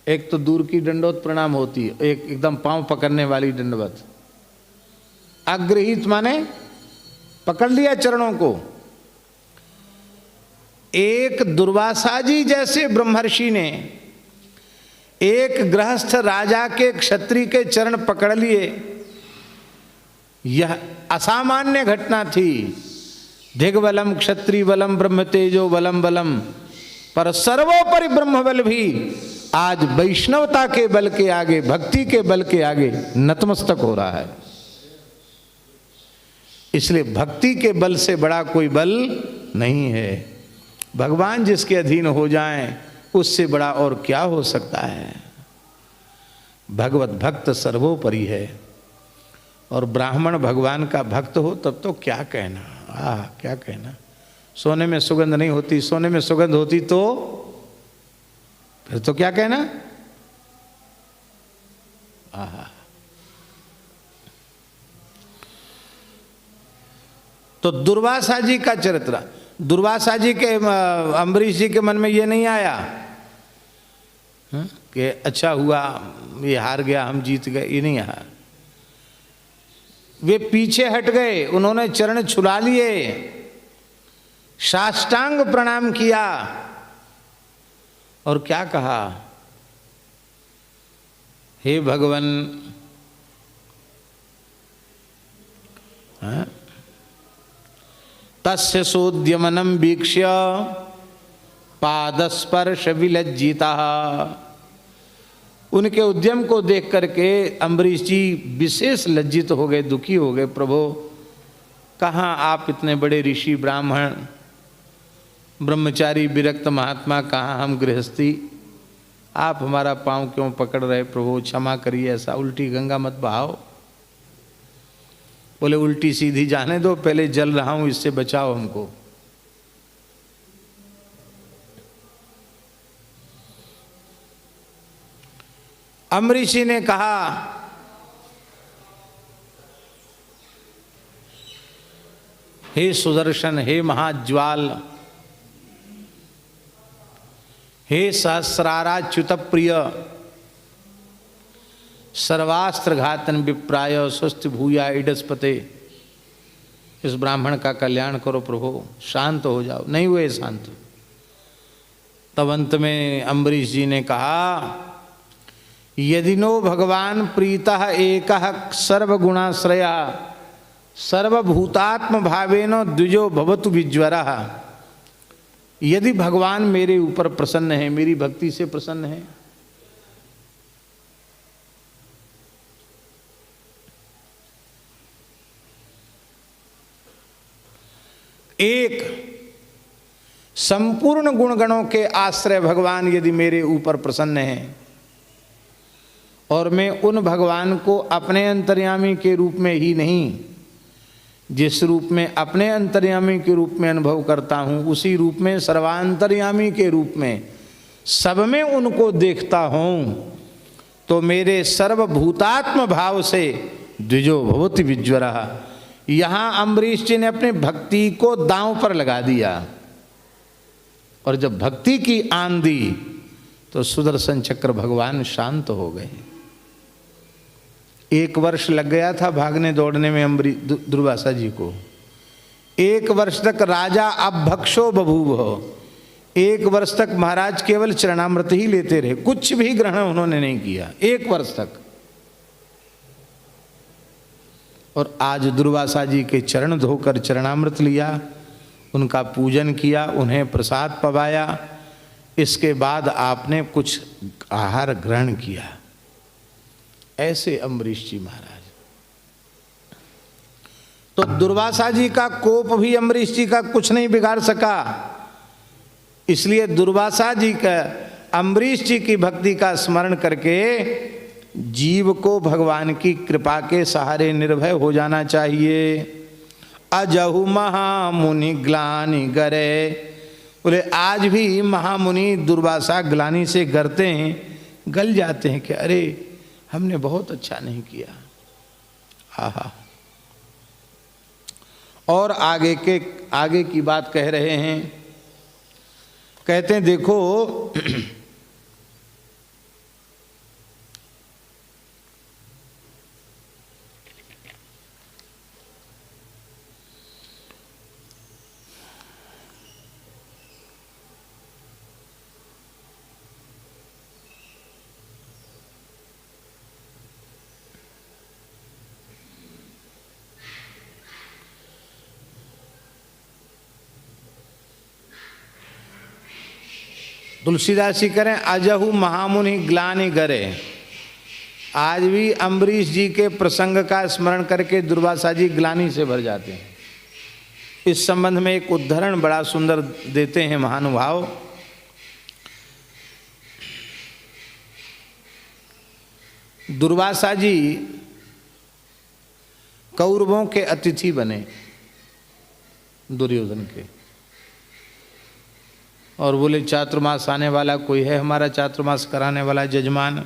Speaker 1: एक तो दूर की दंडवत प्रणाम होती है, एक एकदम पांव पकड़ने वाली दंडवत। अग्रहित माने पकड़ लिया चरणों को। एक दुर्वासा जी जैसे ब्रह्मर्षि ने एक गृहस्थ राजा के, क्षत्रिय के चरण पकड़ लिए, यह असामान्य घटना थी। दिग्बलम क्षत्रिय बलम ब्रह्म तेजो बलम बलम, पर सर्वोपरि ब्रह्म बल भी आज वैष्णवता के बल के आगे, भक्ति के बल के आगे नतमस्तक हो रहा है। इसलिए भक्ति के बल से बड़ा कोई बल नहीं है। भगवान जिसके अधीन हो जाएं, उससे बड़ा और क्या हो सकता है। भगवत भक्त सर्वोपरि है। और ब्राह्मण भगवान का भक्त हो तब तो क्या कहना, क्या कहना। सोने में सुगंध नहीं होती, सोने में सुगंध होती तो फिर तो क्या कहना। तो दुर्वासा जी का चरित्र, दुर्वासा जी के, अम्बरीश जी के मन में ये नहीं आया कि अच्छा हुआ ये हार गया हम जीत गए, ये नहीं आया। वे पीछे हट गए, उन्होंने चरण छुला लिए, साष्टांग प्रणाम किया और क्या कहा, हे भगवन, तस्य सोद्यमनम वीक्ष्य पादस्पर्श विलज्जिता। उनके उद्यम को देख करके अम्बरीश जी विशेष लज्जित हो गए, दुखी हो गए। प्रभु, कहाँ आप इतने बड़े ऋषि, ब्राह्मण, ब्रह्मचारी, विरक्त महात्मा, कहाँ हम गृहस्थी, आप हमारा पांव क्यों पकड़ रहे? प्रभु क्षमा करिए, ऐसा उल्टी गंगा मत बहाओ। बोले उल्टी सीधी जाने दो, पहले जल रहा हूं, इससे बचाओ हमको। अम्बरीश ने कहा, हे सुदर्शन, हे महाज्वाल, हे सहस्राराच्युत प्रिय, सर्वास्त्र घातन विप्राय स्वस्थ भूया इडस्पते। इस ब्राह्मण का कल्याण करो प्रभु, शांत हो जाओ। नहीं हुए शांत। तब अंत में अम्बरीश जी ने कहा, यदि नो भगवान प्रीतः एकः सर्वगुणाश्रया सर्वभूतात्म भावेनो द्विजो भवतु विज्वरः। यदि भगवान मेरे ऊपर प्रसन्न है, मेरी भक्ति से प्रसन्न है, एक संपूर्ण गुणगणों के आश्रय भगवान यदि मेरे ऊपर प्रसन्न है, और मैं उन भगवान को अपने अंतर्यामी के रूप में ही नहीं, जिस रूप में अपने अंतर्यामी के रूप में अनुभव करता हूँ, उसी रूप में सर्वांतर्यामी के रूप में सब में उनको देखता हूँ, तो मेरे सर्वभूतात्म भाव से द्विजो भवति विज्वरः। यहाँ अम्बरीश जी ने अपनी भक्ति को दांव पर लगा दिया, और जब भक्ति की आन दी तो सुदर्शन चक्र भगवान शांत हो गए। 1 वर्ष लग गया था भागने दौड़ने में दुर्वासा जी को। 1 वर्ष तक राजा अभक्षो बभूव। 1 वर्ष तक महाराज केवल चरणामृत ही लेते रहे, कुछ भी ग्रहण उन्होंने नहीं किया 1 वर्ष तक। और आज दुर्वासा जी के चरण धोकर चरणामृत लिया, उनका पूजन किया, उन्हें प्रसाद पवाया। इसके बाद आपने कुछ आहार ग्रहण किया। ऐसे अम्बरीश जी महाराज। तो दुर्वासा जी का कोप भी अम्बरीश जी का कुछ नहीं बिगाड़ सका। इसलिए दुर्वासा जी का अम्बरीश जी की भक्ति का स्मरण करके जीव को भगवान की कृपा के सहारे निर्भय हो जाना चाहिए। अजहु महामुनि ग्लानि गरे। बोले आज भी महामुनि दुर्वासा ग्लानि से गरते हैं, गल जाते हैं कि अरे हमने बहुत अच्छा नहीं किया। आहा। और आगे की बात कह रहे हैं। कहते हैं देखो तुलसीदास जी करें, अजहु महामुनि ग्लानि गरे। आज भी अम्बरीश जी के प्रसंग का स्मरण करके दुर्वासा जी ग्लानि से भर जाते हैं। इस संबंध में एक उद्धरण बड़ा सुंदर देते हैं महानुभाव। दुर्वासा जी कौरवों के अतिथि बने, दुर्योधन के, और बोले चातुर्मास आने वाला कोई है हमारा चातुर्मास कराने वाला जजमान।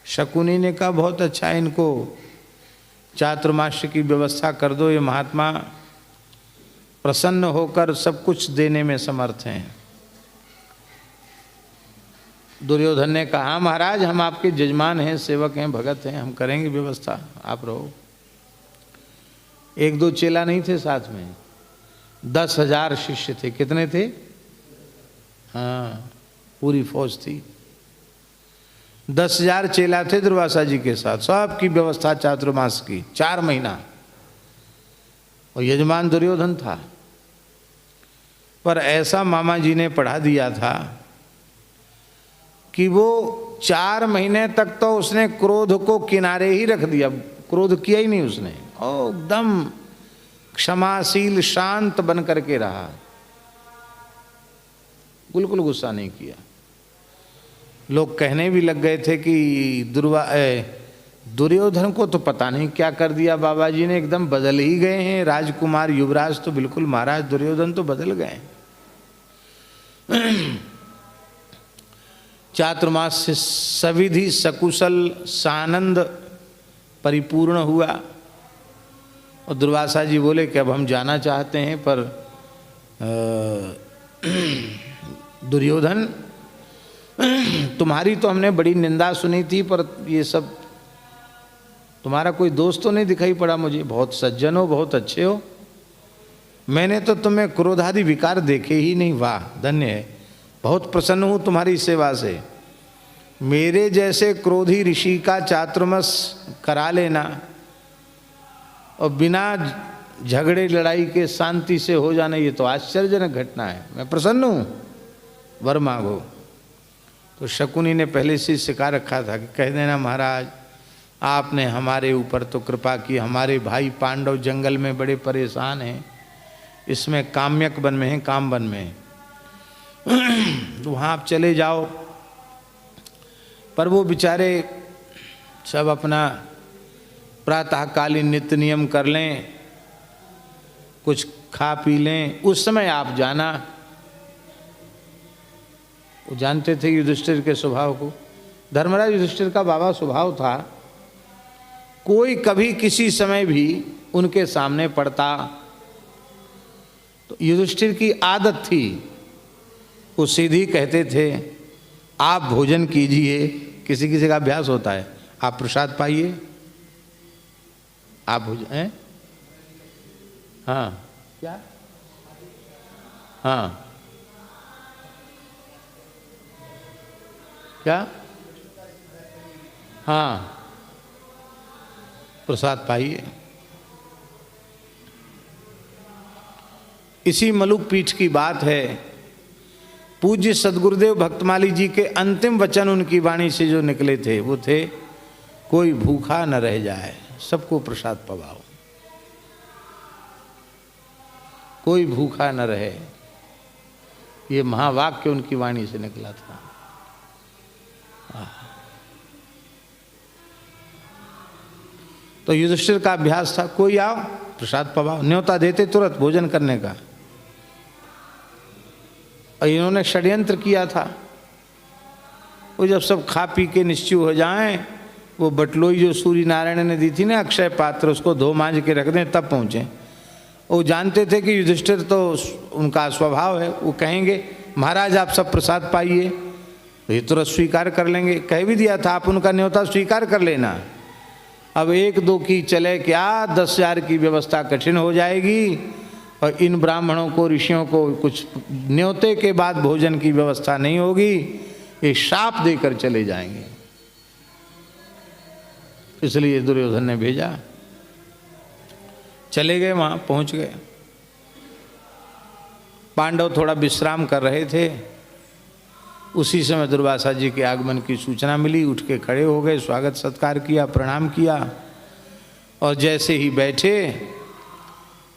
Speaker 1: शकुनी ने कहा बहुत अच्छा, इनको चातुर्मास की व्यवस्था कर दो, ये महात्मा प्रसन्न होकर सब कुछ देने में समर्थ हैं। दुर्योधन ने कहा हाँ महाराज, हम आपके जजमान हैं, सेवक हैं, भगत हैं, हम करेंगे व्यवस्था, आप रहो। 1-2 चेला नहीं थे साथ में, 10,000 शिष्य थे। कितने थे? हाँ, पूरी फौज थी। 10,000 चेला थे दुर्वासा जी के साथ, सबकी व्यवस्था चातुर्मास की 4 महीना, और यजमान दुर्योधन था। पर ऐसा मामा जी ने पढ़ा दिया था कि वो 4 महीने तक तो उसने क्रोध को किनारे ही रख दिया, क्रोध किया ही नहीं उसने, और एकदम क्षमाशील शांत बन करके रहा, बिल्कुल गुस्सा नहीं किया। लोग कहने भी लग गए थे कि दुर्योधन को तो पता नहीं क्या कर दिया बाबा जी ने, एकदम बदल ही गए हैं, राजकुमार युवराज तो बिल्कुल महाराज, दुर्योधन तो बदल गए। चातुर्मास से सविधि सकुशल सानंद परिपूर्ण हुआ, और दुर्वासा जी बोले कि अब हम जाना चाहते हैं, पर दुर्योधन तुम्हारी तो हमने बड़ी निंदा सुनी थी, पर ये सब तुम्हारा कोई दोस्त तो नहीं दिखाई पड़ा मुझे, बहुत सज्जन हो, बहुत अच्छे हो, मैंने तो तुम्हें क्रोधादि विकार देखे ही नहीं, वाह धन्य है, बहुत प्रसन्न हूँ तुम्हारी सेवा से। मेरे जैसे क्रोधी ऋषि का चातुर्मास करा लेना और बिना झगड़े लड़ाई के शांति से हो जाना, ये तो आश्चर्यजनक घटना है, मैं प्रसन्न हूँ, वर मांगो। तो शकुनी ने पहले से सिखा रखा था कि कह देना महाराज आपने हमारे ऊपर तो कृपा की, हमारे भाई पांडव जंगल में बड़े परेशान हैं, इसमें काम्यक वन में हैं, काम वन में हैं, तो वहाँ आप चले जाओ। पर वो बेचारे सब अपना प्रातःकालीन नित्य नियम कर लें, कुछ खा पी लें, उस समय आप जाना। वो जानते थे युधिष्ठिर के स्वभाव को, धर्मराज युधिष्ठिर का बाबा स्वभाव था, कोई कभी किसी समय भी उनके सामने पड़ता तो युधिष्ठिर की आदत थी, वो सीधी कहते थे आप भोजन कीजिए, किसी किसी का अभ्यास होता है, आप प्रसाद पाइए, आप भोजन हैं, हाँ क्या, हाँ क्या, हाँ प्रसाद पाइए। इसी मलुक पीठ की बात है, पूज्य सदगुरुदेव भक्तमाली जी के अंतिम वचन उनकी वाणी से जो निकले थे वो थे, कोई भूखा न रह जाए, सबको प्रसाद पवाओ, कोई भूखा न रहे, ये महावाक्य उनकी वाणी से निकला था। तो युधिष्ठिर का अभ्यास था, कोई आओ प्रसाद पवाओ, न्योता देते तुरंत भोजन करने का। और इन्होंने षड्यंत्र किया था, वो जब सब खा पी के निश्चित हो जाएं, वो बटलोई जो सूर्य नारायण ने दी थी ना अक्षय पात्र, उसको धो मांझ के रख दें तब पहुँचे। वो जानते थे कि युधिष्ठिर तो उनका स्वभाव है, वो कहेंगे महाराज आप सब प्रसाद पाइए, तो ये तुरंत स्वीकार कर लेंगे। कह भी दिया था आप उनका न्योता स्वीकार कर लेना। अब 1-2 की चले क्या, 10,000 की व्यवस्था कठिन हो जाएगी, और इन ब्राह्मणों को ऋषियों को कुछ न्योते के बाद भोजन की व्यवस्था नहीं होगी, ये शाप देकर चले जाएंगे। इसलिए दुर्योधन ने भेजा, चले गए, वहाँ पहुँच गए। पांडव थोड़ा विश्राम कर रहे थे, उसी समय दुर्वासा जी के आगमन की सूचना मिली, उठ के खड़े हो गए, स्वागत सत्कार किया, प्रणाम किया, और जैसे ही बैठे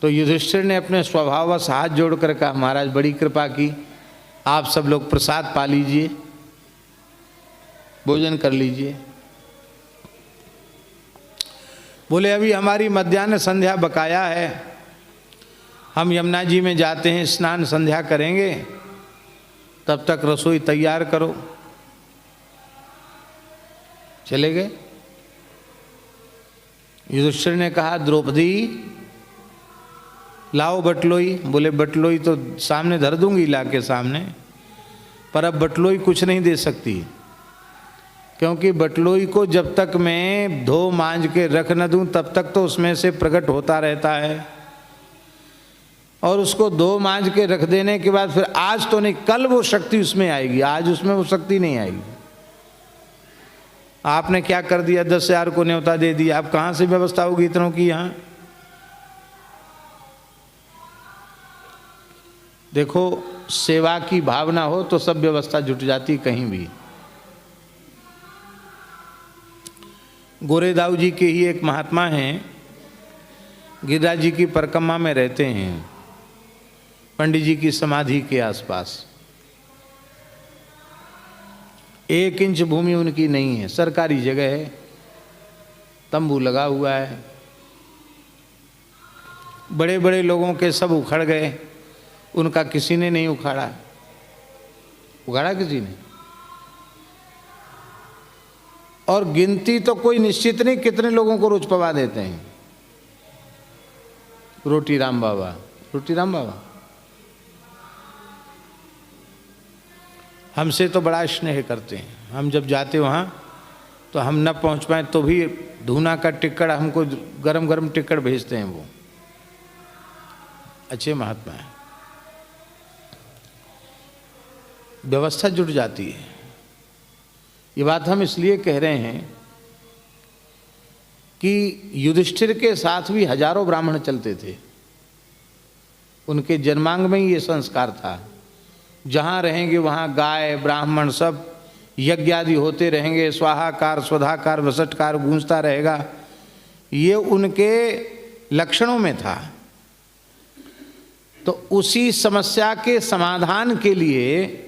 Speaker 1: तो युधिष्ठिर ने अपने स्वभाववश हाथ जोड़कर कहा महाराज बड़ी कृपा की, आप सब लोग प्रसाद पा लीजिए, भोजन कर लीजिए। बोले अभी हमारी मध्याह्न संध्या बकाया है, हम यमुना जी में जाते हैं, स्नान संध्या करेंगे, तब तक रसोई तैयार करो। चले गए। युधिष्ठिर ने कहा द्रौपदी लाओ बटलोई। बोले बटलोई तो सामने धर दूंगी ला के सामने, पर अब बटलोई कुछ नहीं दे सकती, क्योंकि बटलोई को जब तक मैं धो मांझ के रख न दूं तब तक तो उसमें से प्रकट होता रहता है, और उसको धो मांज के रख देने के बाद फिर आज तो नहीं कल वो शक्ति उसमें आएगी, आज उसमें वो शक्ति नहीं आएगी। आपने क्या कर दिया, 10,000 को न्योता दे दिया, अब कहाँ से व्यवस्था होगी इतनों की यहाँ। देखो सेवा की भावना हो तो सब व्यवस्था जुट जाती कहीं भी। गोरेदाऊ जी के ही एक महात्मा हैं, गिरिराज जी की परिक्रमा में रहते हैं, पंडित जी की समाधि के आसपास। 1 इंच भूमि उनकी नहीं है, सरकारी जगह है, तंबू लगा हुआ है। बड़े बड़े लोगों के सब उखड़ गए, उनका किसी ने नहीं उखाड़ा। उखाड़ा किसी ने? और गिनती तो कोई निश्चित नहीं कितने लोगों को रोज पवा देते हैं। रोटी राम बाबा, रोटी राम बाबा हमसे तो बड़ा स्नेह करते हैं। हम जब जाते वहाँ तो हम न पहुँच पाए तो भी धूना का टिक्कड़ हमको गरम गरम टिक्कड़ भेजते हैं। वो अच्छे महात्मा हैं, व्यवस्था जुट जाती है। ये बात हम इसलिए कह रहे हैं कि युधिष्ठिर के साथ भी हजारों ब्राह्मण चलते थे, उनके जन्मांग में ही ये संस्कार था। जहाँ रहेंगे वहाँ गाय ब्राह्मण सब यज्ञ आदि होते रहेंगे, स्वाहाकार स्वधाकार वसटकार गूंजता रहेगा, ये उनके लक्षणों में था। तो उसी समस्या के समाधान के लिए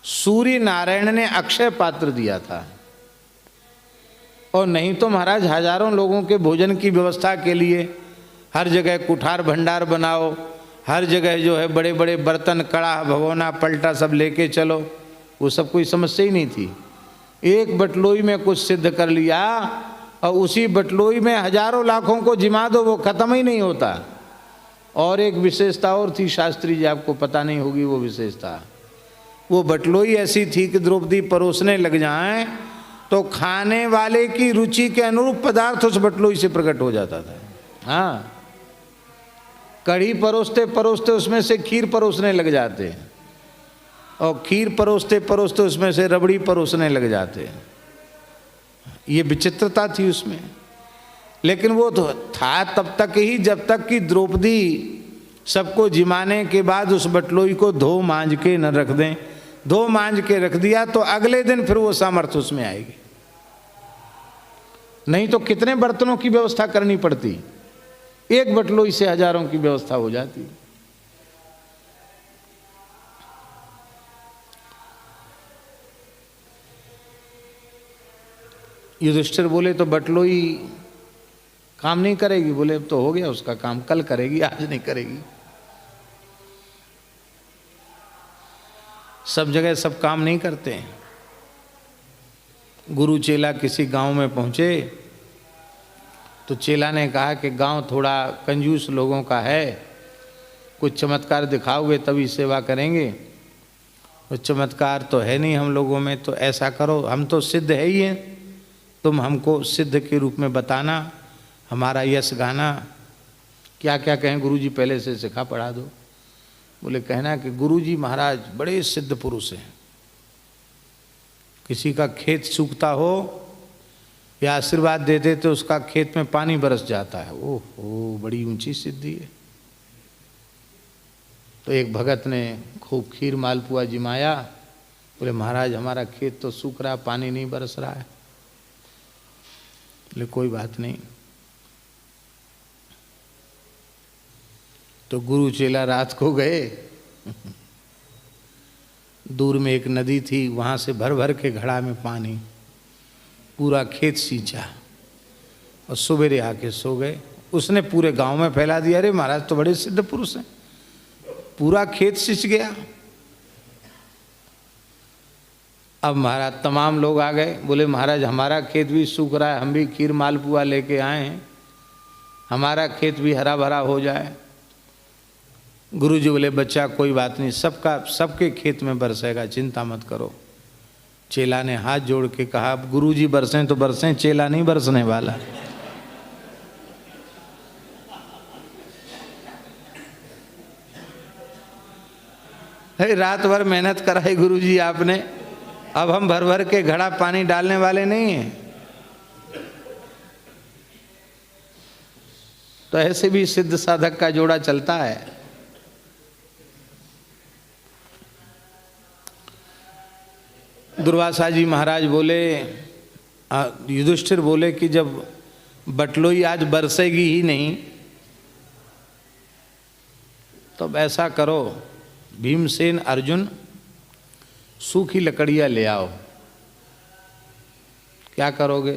Speaker 1: सूर्य नारायण ने अक्षय पात्र दिया था। और नहीं तो महाराज हजारों लोगों के भोजन की व्यवस्था के लिए हर जगह कुठार भंडार बनाओ, हर जगह जो है बड़े बड़े बर्तन कड़ा भगोना पलटा सब लेके चलो, वो सब कोई समस्या ही नहीं थी। एक बटलोई में कुछ सिद्ध कर लिया और उसी बटलोई में हजारों लाखों को जिमा दो, वो खत्म ही नहीं होता। और एक विशेषता और थी शास्त्री जी, आपको पता नहीं होगी वो विशेषता। वो बटलोई ऐसी थी कि द्रौपदी परोसने लग जाएं तो खाने वाले की रुचि के अनुरूप पदार्थ उस बटलोई से प्रकट हो जाता था। हाँ, कढ़ी परोसते परोसते उसमें से खीर परोसने लग जाते हैं, और खीर परोसते परोसते उसमें से रबड़ी परोसने लग जाते हैं। ये विचित्रता थी उसमें। लेकिन वो तो था तब तक ही जब तक कि द्रौपदी सबको जिमाने के बाद उस बटलोई को धो मांज के न रख दें। धो मांज के रख दिया तो अगले दिन फिर वो सामर्थ्य उसमें आएगी। नहीं तो कितने बर्तनों की व्यवस्था करनी पड़ती, एक बटलोई से हजारों की व्यवस्था हो जाती। युधिष्ठिर बोले तो बटलोई काम नहीं करेगी। बोले अब तो हो गया उसका काम, कल करेगी, आज नहीं करेगी। सब जगह सब काम नहीं करते हैं। गुरु चेला किसी गांव में पहुंचे तो चेला ने कहा कि गांव थोड़ा कंजूस लोगों का है, कुछ चमत्कार दिखाओगे तभी सेवा करेंगे। और चमत्कार तो है नहीं हम लोगों में, तो ऐसा करो, हम तो सिद्ध है ही हैं, तुम हमको सिद्ध के रूप में बताना, हमारा यश गाना। क्या क्या कहें गुरुजी, पहले से सिखा पढ़ा दो। बोले कहना कि गुरुजी महाराज बड़े सिद्ध पुरुष हैं, किसी का खेत सूखता हो या आशीर्वाद देते तो उसका खेत में पानी बरस जाता है। ओह बड़ी ऊंची सिद्धि है। तो एक भगत ने खूब खीर मालपुआ जिमाया। बोले महाराज हमारा खेत तो सूख रहा, पानी नहीं बरस रहा है। बोले कोई बात नहीं। तो गुरु चेला रात को गए। दूर में एक नदी थी, वहाँ से भर भर के घड़ा में पानी पूरा खेत सींचा और सवेरे आके सो गए। उसने पूरे गांव में फैला दिया, अरे महाराज तो बड़े सिद्ध पुरुष हैं, पूरा खेत सींच गया। अब महाराज तमाम लोग आ गए। बोले महाराज हमारा खेत भी सूख रहा है, हम भी खीर मालपुआ लेके आए हैं, हमारा खेत भी हरा भरा हो जाए। गुरुजी बोले बच्चा कोई बात नहीं, सबके खेत में बरसेगा, चिंता मत करो। चेला ने हाथ जोड़ के कहा गुरुजी बरसें तो बरसें, चेला नहीं बरसने वाला। अरे रात भर मेहनत कराई गुरुजी आपने, अब हम भर भर के घड़ा पानी डालने वाले नहीं हैं। तो ऐसे भी सिद्ध साधक का जोड़ा चलता है। दुर्वासा जी महाराज बोले, युधिष्ठिर बोले कि जब बटलोई आज बरसेगी ही नहीं तो अब ऐसा करो, भीमसेन अर्जुन सूखी लकड़ियाँ ले आओ। क्या करोगे?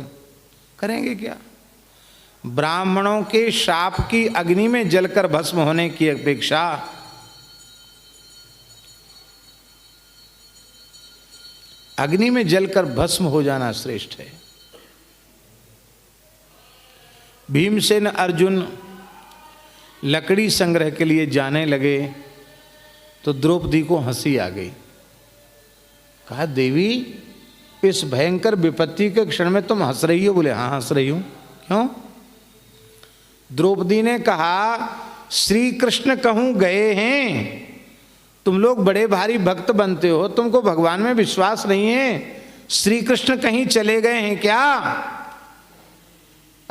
Speaker 1: करेंगे क्या? ब्राह्मणों के शाप की अग्नि में जलकर भस्म होने की अपेक्षा अग्नि में जलकर भस्म हो जाना श्रेष्ठ है। भीमसेन अर्जुन लकड़ी संग्रह के लिए जाने लगे तो द्रौपदी को हंसी आ गई। कहा, देवी इस भयंकर विपत्ति के क्षण में तुम हंस रही हो? बोले, हाँ हंस रही हूं। क्यों? द्रौपदी ने कहा, श्री कृष्ण कहूं गए हैं। तुम लोग बड़े भारी भक्त बनते हो, तुमको भगवान में विश्वास नहीं है। श्री कृष्ण कहीं चले गए हैं क्या?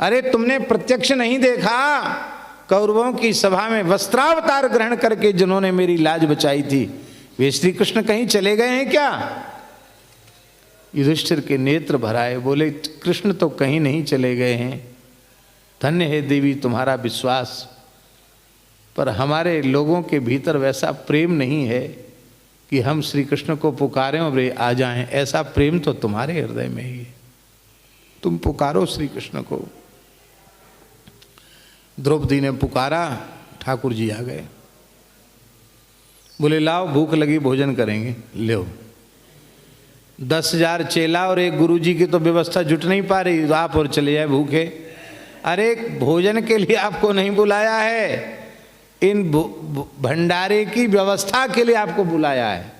Speaker 1: अरे तुमने प्रत्यक्ष नहीं देखा? कौरवों की सभा में वस्त्रावतार ग्रहण करके जिन्होंने मेरी लाज बचाई थी, वे श्री कृष्ण कहीं चले गए हैं क्या? युधिष्ठिर के नेत्र भराए, बोले, कृष्ण तो कहीं नहीं चले गए हैं। धन्य है देवी तुम्हारा विश्वास, पर हमारे लोगों के भीतर वैसा प्रेम नहीं है कि हम श्री कृष्ण को पुकारें और वे आ जाएं। ऐसा प्रेम तो तुम्हारे हृदय में ही है, तुम पुकारो श्री कृष्ण को। द्रौपदी ने पुकारा, ठाकुर जी आ गए। बोले, लाओ भूख लगी, भोजन करेंगे। लो 10,000 चेला और एक गुरुजी की तो व्यवस्था जुट नहीं पा रही, आप और चले जाए भूखे। अरे भोजन के लिए आपको नहीं बुलाया है, इन भंडारे की व्यवस्था के लिए आपको बुलाया है।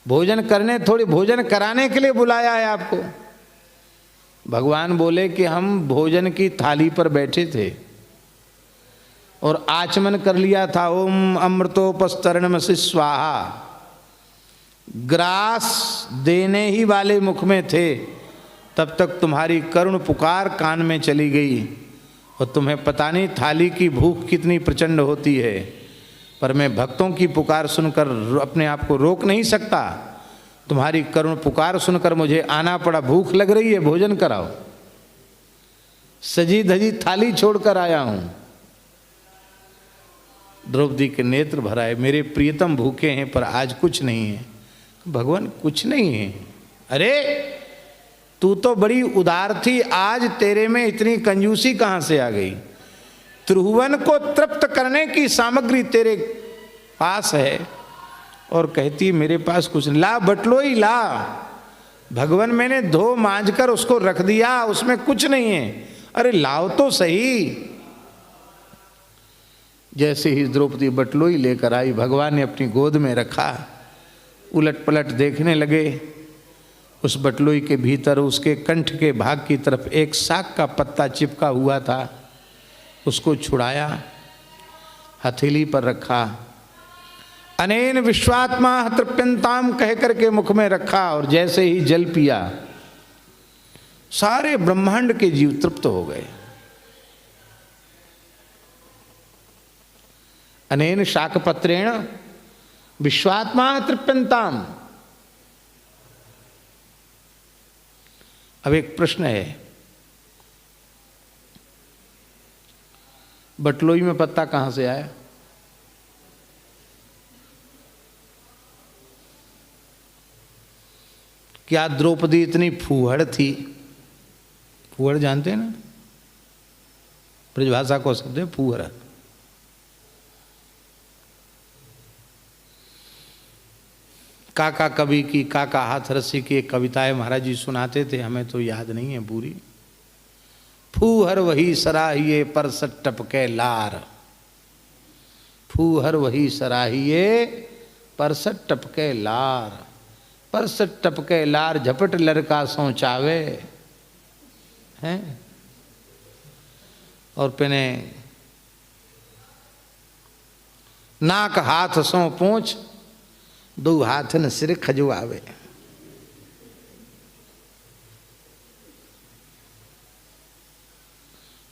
Speaker 1: भोजन करने थोड़ी, भोजन कराने के लिए बुलाया है आपको। भगवान बोले कि हम भोजन की थाली पर बैठे थे और आचमन कर लिया था, ओम अमृतोपस्तरणमसि स्वाहा। ग्रास देने ही वाले मुख में थे, तब तक तुम्हारी करुण पुकार कान में चली गई और तुम्हें पता नहीं थाली की भूख कितनी प्रचंड होती है। पर मैं भक्तों की पुकार सुनकर अपने आप को रोक नहीं सकता। तुम्हारी करुण पुकार सुनकर मुझे आना पड़ा, भूख लग रही है, भोजन कराओ। सजी धजी थाली छोड़कर आया हूं। द्रौपदी के नेत्र भराए, मेरे प्रियतम भूखे हैं पर आज कुछ नहीं है। भगवान कुछ नहीं है? अरे तू तो बड़ी उदार थी, आज तेरे में इतनी कंजूसी कहां से आ गई? त्रिभुवन को तृप्त करने की सामग्री तेरे पास है और कहती मेरे पास कुछ नहीं। ला बटलोई ला। भगवान मैंने धो मांझ कर उसको रख दिया, उसमें कुछ नहीं है। अरे लाओ तो सही। जैसे ही द्रौपदी बटलोई लेकर आई, भगवान ने अपनी गोद में रखा, उलट पलट देखने लगे। उस बटलोई के भीतर उसके कंठ के भाग की तरफ एक साग का पत्ता चिपका हुआ था, उसको छुड़ाया, हथेली पर रखा, अनेन विश्वात्मा तृप्यंताम कह करके मुख में रखा और जैसे ही जल पिया, सारे ब्रह्मांड के जीव तृप्त हो गए। अनेन शाकपत्रेण विश्वात्मा तृप्यंताम। अब एक प्रश्न है, बटलोई में पत्ता कहां से आया? क्या द्रौपदी इतनी फूहड़ थी? फूहड़ जानते हैं ना, ब्रजभाषा को शब्द है फूहड़। काका कवि की, काका हाथरसी की एक कविताएं महाराज जी सुनाते थे, हमें तो याद नहीं है पूरी। फूहर वही सराहिए परसत टपके लार, फूहर वही सराहिए परसत टपके लार, परसत टपके लार झपट लड़का सोचावे हैं। और पेने नाक हाथ सो पूछ दो हाथ न सिर खजुआवे।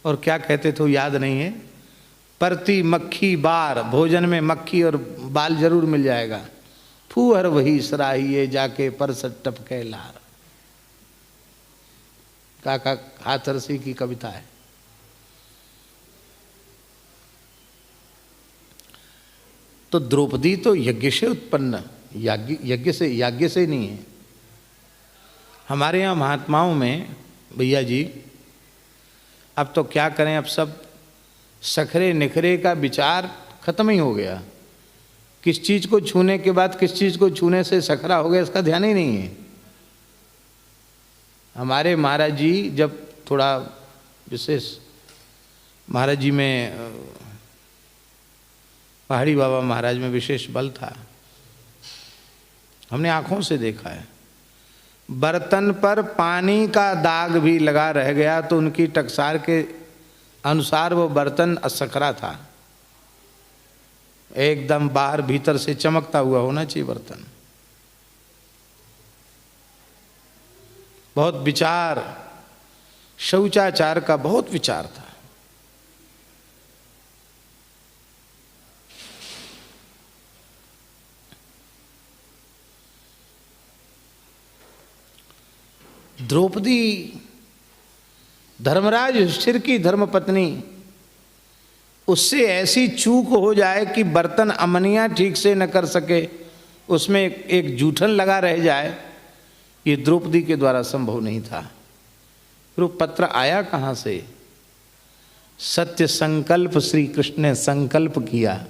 Speaker 1: और क्या कहते थे याद नहीं है, परती मक्खी बार, भोजन में मक्खी और बाल जरूर मिल जाएगा। फूहर वही सराहिए जाके परसत टपके लार। काका हाथरसी की कविता है। तो द्रौपदी तो यज्ञ से उत्पन्न, यज्ञ से नहीं है। हमारे यहाँ महात्माओं में भैया जी, अब तो क्या करें, अब सब सखरे निखरे का विचार खत्म ही हो गया। किस चीज़ को छूने के बाद किस चीज़ को छूने से सखरा हो गया, इसका ध्यान ही नहीं है। हमारे महाराज जी जब थोड़ा विशेष, महाराज जी में पहाड़ी बाबा महाराज में विशेष बल था, हमने आंखों से देखा है। बर्तन पर पानी का दाग भी लगा रह गया तो उनकी टकसार के अनुसार वो बर्तन असखरा था। एकदम बाहर भीतर से चमकता हुआ होना चाहिए बर्तन। बहुत विचार, शौचाचार का बहुत विचार था। द्रौपदी धर्मराज युधिष्ठिर की धर्मपत्नी, उससे ऐसी चूक हो जाए कि बर्तन अमनिया ठीक से न कर सके, उसमें एक जूठन लगा रह जाए, ये द्रौपदी के द्वारा संभव नहीं था। फिर वो पत्र आया कहाँ से? सत्य संकल्प श्री कृष्ण ने संकल्प किया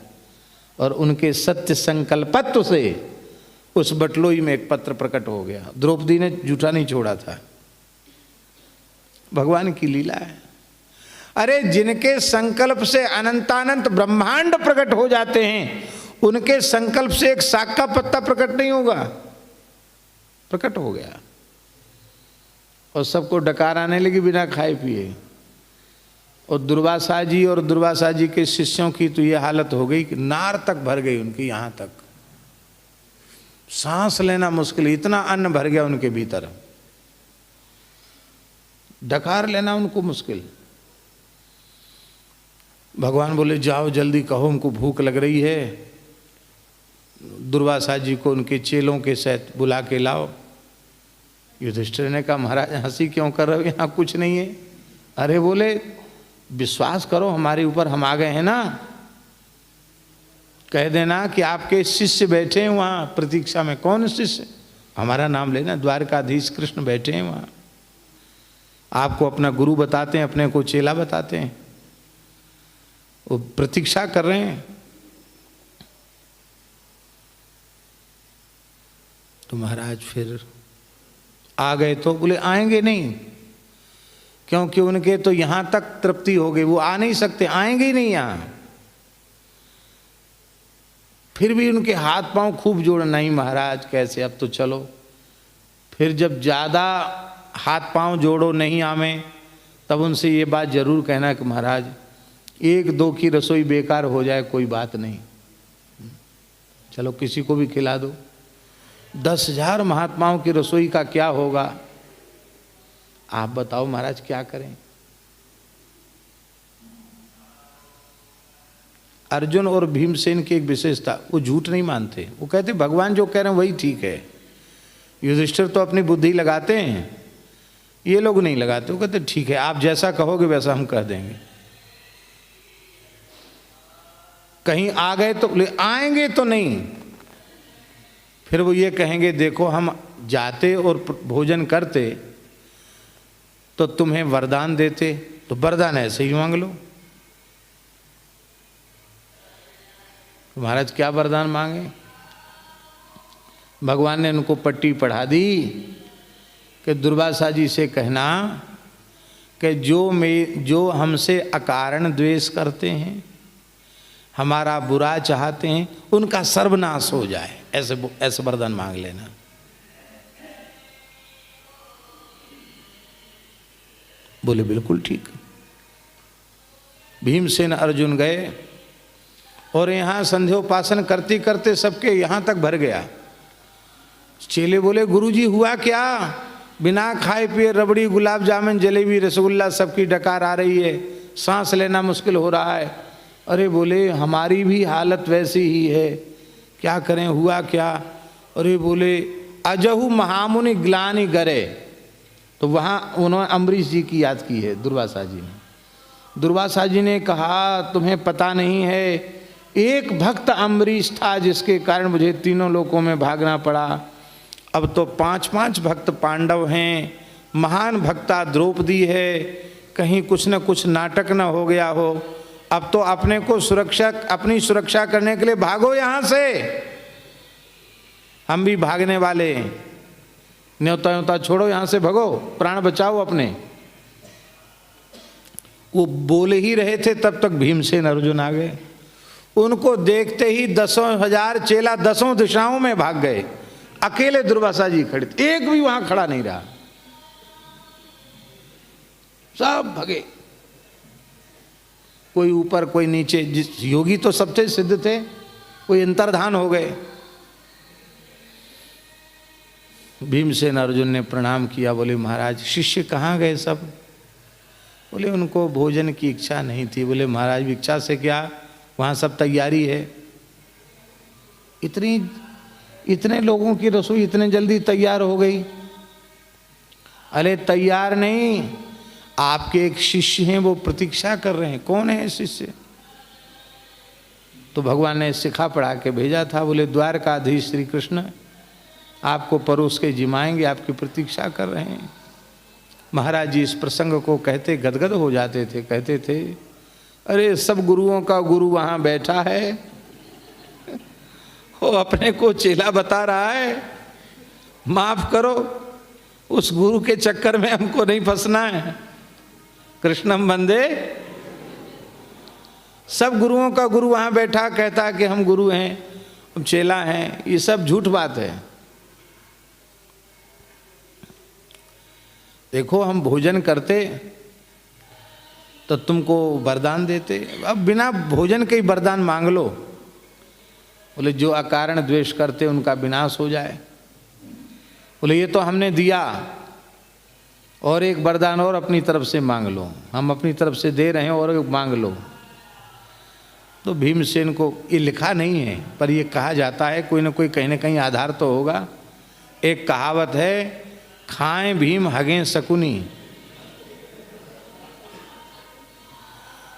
Speaker 1: और उनके सत्य संकल्पत्व से उस बटलोई में एक पत्र प्रकट हो गया। द्रौपदी ने जूठा नहीं छोड़ा था। भगवान की लीला है। अरे जिनके संकल्प से अनंतानंत ब्रह्मांड प्रकट हो जाते हैं, उनके संकल्प से एक साग का पत्ता प्रकट नहीं होगा। प्रकट हो गया और सबको डकार आने लगी बिना खाए पिए। और दुर्वासा जी और दुर्वासा जी के शिष्यों की तो ये हालत हो गई कि नार तक भर गई उनकी, यहाँ तक सांस लेना मुश्किल, इतना अन्न भर गया उनके भीतर, डकार लेना उनको मुश्किल। भगवान बोले जाओ जल्दी कहो उनको भूख लग रही है, दुर्वासा जी को उनके चेलों के साथ बुला के लाओ। युधिष्ठिर ने कहा महाराज हंसी क्यों कर रहे हो, यहाँ कुछ नहीं है। अरे बोले विश्वास करो हमारे ऊपर, हम आ गए हैं ना, कह देना कि आपके शिष्य बैठे हैं वहाँ प्रतीक्षा में। कौन शिष्य? हमारा नाम लेना, द्वारकाधीश कृष्ण बैठे हैं वहाँ, आपको अपना गुरु बताते हैं, अपने को चेला बताते हैं, वो प्रतीक्षा कर रहे हैं। तो महाराज फिर आ गए तो बोले आएंगे नहीं, क्योंकि उनके तो यहाँ तक तृप्ति हो गई, वो आ नहीं सकते, आएंगे ही नहीं यहाँ। फिर भी उनके हाथ पांव खूब जोड़, नहीं महाराज कैसे, अब तो चलो। फिर जब ज़्यादा हाथ पांव जोड़ो नहीं आवे, तब उनसे ये बात जरूर कहना कि महाराज एक दो की रसोई बेकार हो जाए कोई बात नहीं, चलो किसी को भी खिला दो। 10,000 महात्माओं की रसोई का क्या होगा, आप बताओ महाराज क्या करें। अर्जुन और भीमसेन की एक विशेषता, वो झूठ नहीं मानते, वो कहते भगवान जो कह रहे हैं वही ठीक है। युधिष्ठिर तो अपनी बुद्धि लगाते हैं, ये लोग नहीं लगाते, वो कहते ठीक है आप जैसा कहोगे वैसा हम कह देंगे। कहीं आ गए तो आएंगे तो नहीं, फिर वो ये कहेंगे देखो हम जाते और भोजन करते तो तुम्हें वरदान देते, तो वरदान ऐसे ही मांग लो। महाराज क्या वरदान मांगे? भगवान ने उनको पट्टी पढ़ा दी कि दुर्वासा जी से कहना कि जो हमसे अकारण द्वेष करते हैं, हमारा बुरा चाहते हैं, उनका सर्वनाश हो जाए, ऐसे वरदान मांग लेना। बोले बिल्कुल ठीक। भीमसेन अर्जुन गए और यहाँ संध्योपासन करते करते सबके यहाँ तक भर गया। चेले बोले गुरुजी हुआ क्या? बिना खाए पिए रबड़ी, गुलाब जामुन, जलेबी, रसगुल्ला सबकी डकार आ रही है, सांस लेना मुश्किल हो रहा है। अरे बोले हमारी भी हालत वैसी ही है, क्या करें, हुआ क्या? अरे बोले अजहु महामुनि ग्लानि गरे। तो वहाँ उन्होंने अम्बरीश जी की याद की है, दुर्वासा जी ने। दुर्वासा जी ने कहा तुम्हें पता नहीं है, एक भक्त अम्बरीश था जिसके कारण मुझे तीनों लोकों में भागना पड़ा। अब तो 5-5 भक्त पांडव हैं, महान भक्ता द्रौपदी है, कहीं कुछ न कुछ नाटक न हो गया हो। अब तो अपने को अपनी सुरक्षा करने के लिए भागो यहाँ से, हम भी भागने वाले हैं, न्योता न्योता छोड़ो, यहाँ से भगो, प्राण बचाओ अपने। वो बोले ही रहे थे तब तक भीमसेन अर्जुन आ गए। उनको देखते ही 10,000 चेला 10 दिशाओं में भाग गए, अकेले दुर्वासा जी खड़े थे, एक भी वहां खड़ा नहीं रहा, सब भगे, कोई ऊपर कोई नीचे। जिस योगी तो सबसे सिद्ध थे, कोई अंतर्धान हो गए। भीमसेन अर्जुन ने प्रणाम किया, बोले महाराज शिष्य कहाँ गए सब? बोले उनको भोजन की इच्छा नहीं थी। बोले महाराज इच्छा से क्या, वहाँ सब तैयारी है। इतने लोगों की रसोई इतने जल्दी तैयार हो गई? अरे तैयार नहीं, आपके एक शिष्य हैं वो प्रतीक्षा कर रहे हैं। कौन है शिष्य? तो भगवान ने सिखा पढ़ा के भेजा था। बोले द्वारकाधीश श्री कृष्ण आपको परोस के जिमाएंगे, आपकी प्रतीक्षा कर रहे हैं। महाराज जी इस प्रसंग को कहते गदगद हो जाते थे, कहते थे अरे सब गुरुओं का गुरु वहाँ बैठा है, वो अपने को चेला बता रहा है, माफ करो, उस गुरु के चक्कर में हमको नहीं फंसना है। कृष्णम वंदे, सब गुरुओं का गुरु वहाँ बैठा कहता कि हम गुरु हैं, हम चेला हैं, ये सब झूठ बात है। देखो हम भोजन करते तो तुमको वरदान देते, अब बिना भोजन के ही वरदान मांग लो। बोले जो अकारण द्वेष करते उनका विनाश हो जाए। बोले ये तो हमने दिया, और एक वरदान और अपनी तरफ से मांग लो, हम अपनी तरफ से दे रहे हैं और मांग लो। तो भीमसेन को ये लिखा नहीं है पर ये कहा जाता है, कोई ना कोई कहीं ना कहीं आधार तो होगा। एक कहावत है, खाएं भीम हगें शकुनी।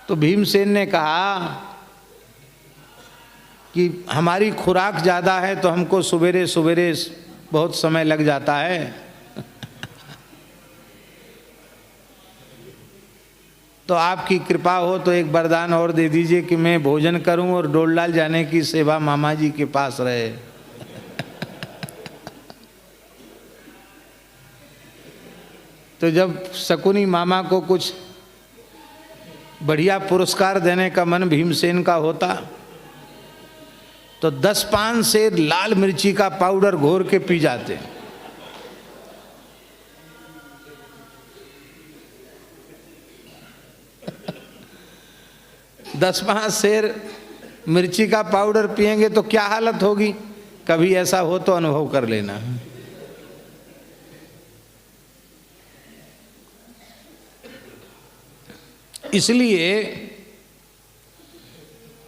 Speaker 1: तो भीमसेन ने कहा कि हमारी खुराक ज़्यादा है तो हमको सवेरे सवेरे बहुत समय लग जाता है। तो आपकी कृपा हो तो एक वरदान और दे दीजिए कि मैं भोजन करूं और डोललाल जाने की सेवा मामा जी के पास रहे। तो जब शकुनी मामा को कुछ बढ़िया पुरस्कार देने का मन भीमसेन का होता तो 10 पान से लाल मिर्ची का पाउडर घोर के पी जाते। दस 5 शेर मिर्ची का पाउडर पिएंगे तो क्या हालत होगी, कभी ऐसा हो तो अनुभव कर लेना। इसलिए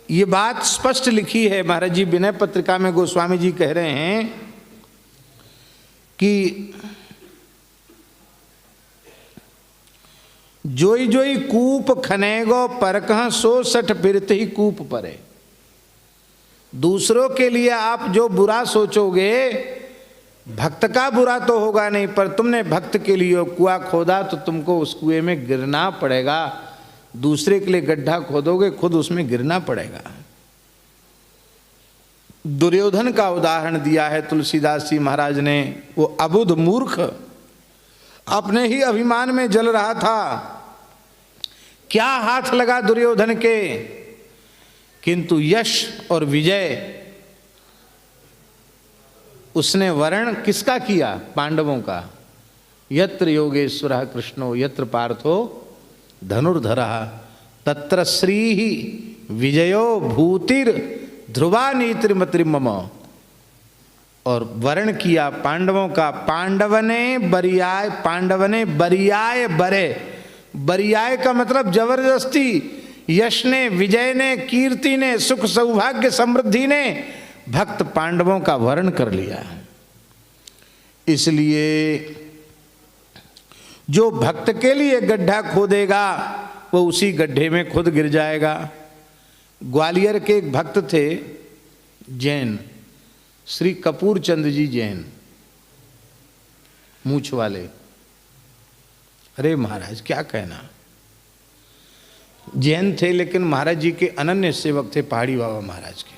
Speaker 1: ये बात स्पष्ट लिखी है महाराज जी विनय पत्रिका में। गोस्वामी जी कह रहे हैं कि जोई जोई कूप खनेगो परकह सो सठ फिरते ही कूप परे। दूसरों के लिए आप जो बुरा सोचोगे, भक्त का बुरा तो होगा नहीं, पर तुमने भक्त के लिए कुआं खोदा तो तुमको उस कुएं में गिरना पड़ेगा। दूसरे के लिए गड्ढा खोदोगे, खुद उसमें गिरना पड़ेगा। दुर्योधन का उदाहरण दिया है तुलसीदास जी महाराज ने। वो अबुध मूर्ख अपने ही अभिमान में जल रहा था, क्या हाथ लगा दुर्योधन के, किंतु यश और विजय उसने वर्ण किसका किया? पांडवों का। यत्र योगेश्वरः कृष्णो यत्र पार्थो धनुर्धरः तत्र श्री विजयो भूतिर ध्रुवा नीतिर्मति मम। और वर्ण किया पांडवों का। पांडवने बरियाय बरे। बरियाय का मतलब जबरदस्ती, यश ने, विजय ने, कीर्ति ने, सुख सौभाग्य समृद्धि ने भक्त पांडवों का वर्ण कर लिया। इसलिए जो भक्त के लिए गड्ढा खोदेगा वो उसी गड्ढे में खुद गिर जाएगा। ग्वालियर के एक भक्त थे जैन, श्री कपूर चंद जी जैन, मूछ वाले। अरे महाराज क्या कहना, जैन थे लेकिन महाराज जी के अनन्य सेवक थे, पहाड़ी बाबा महाराज के।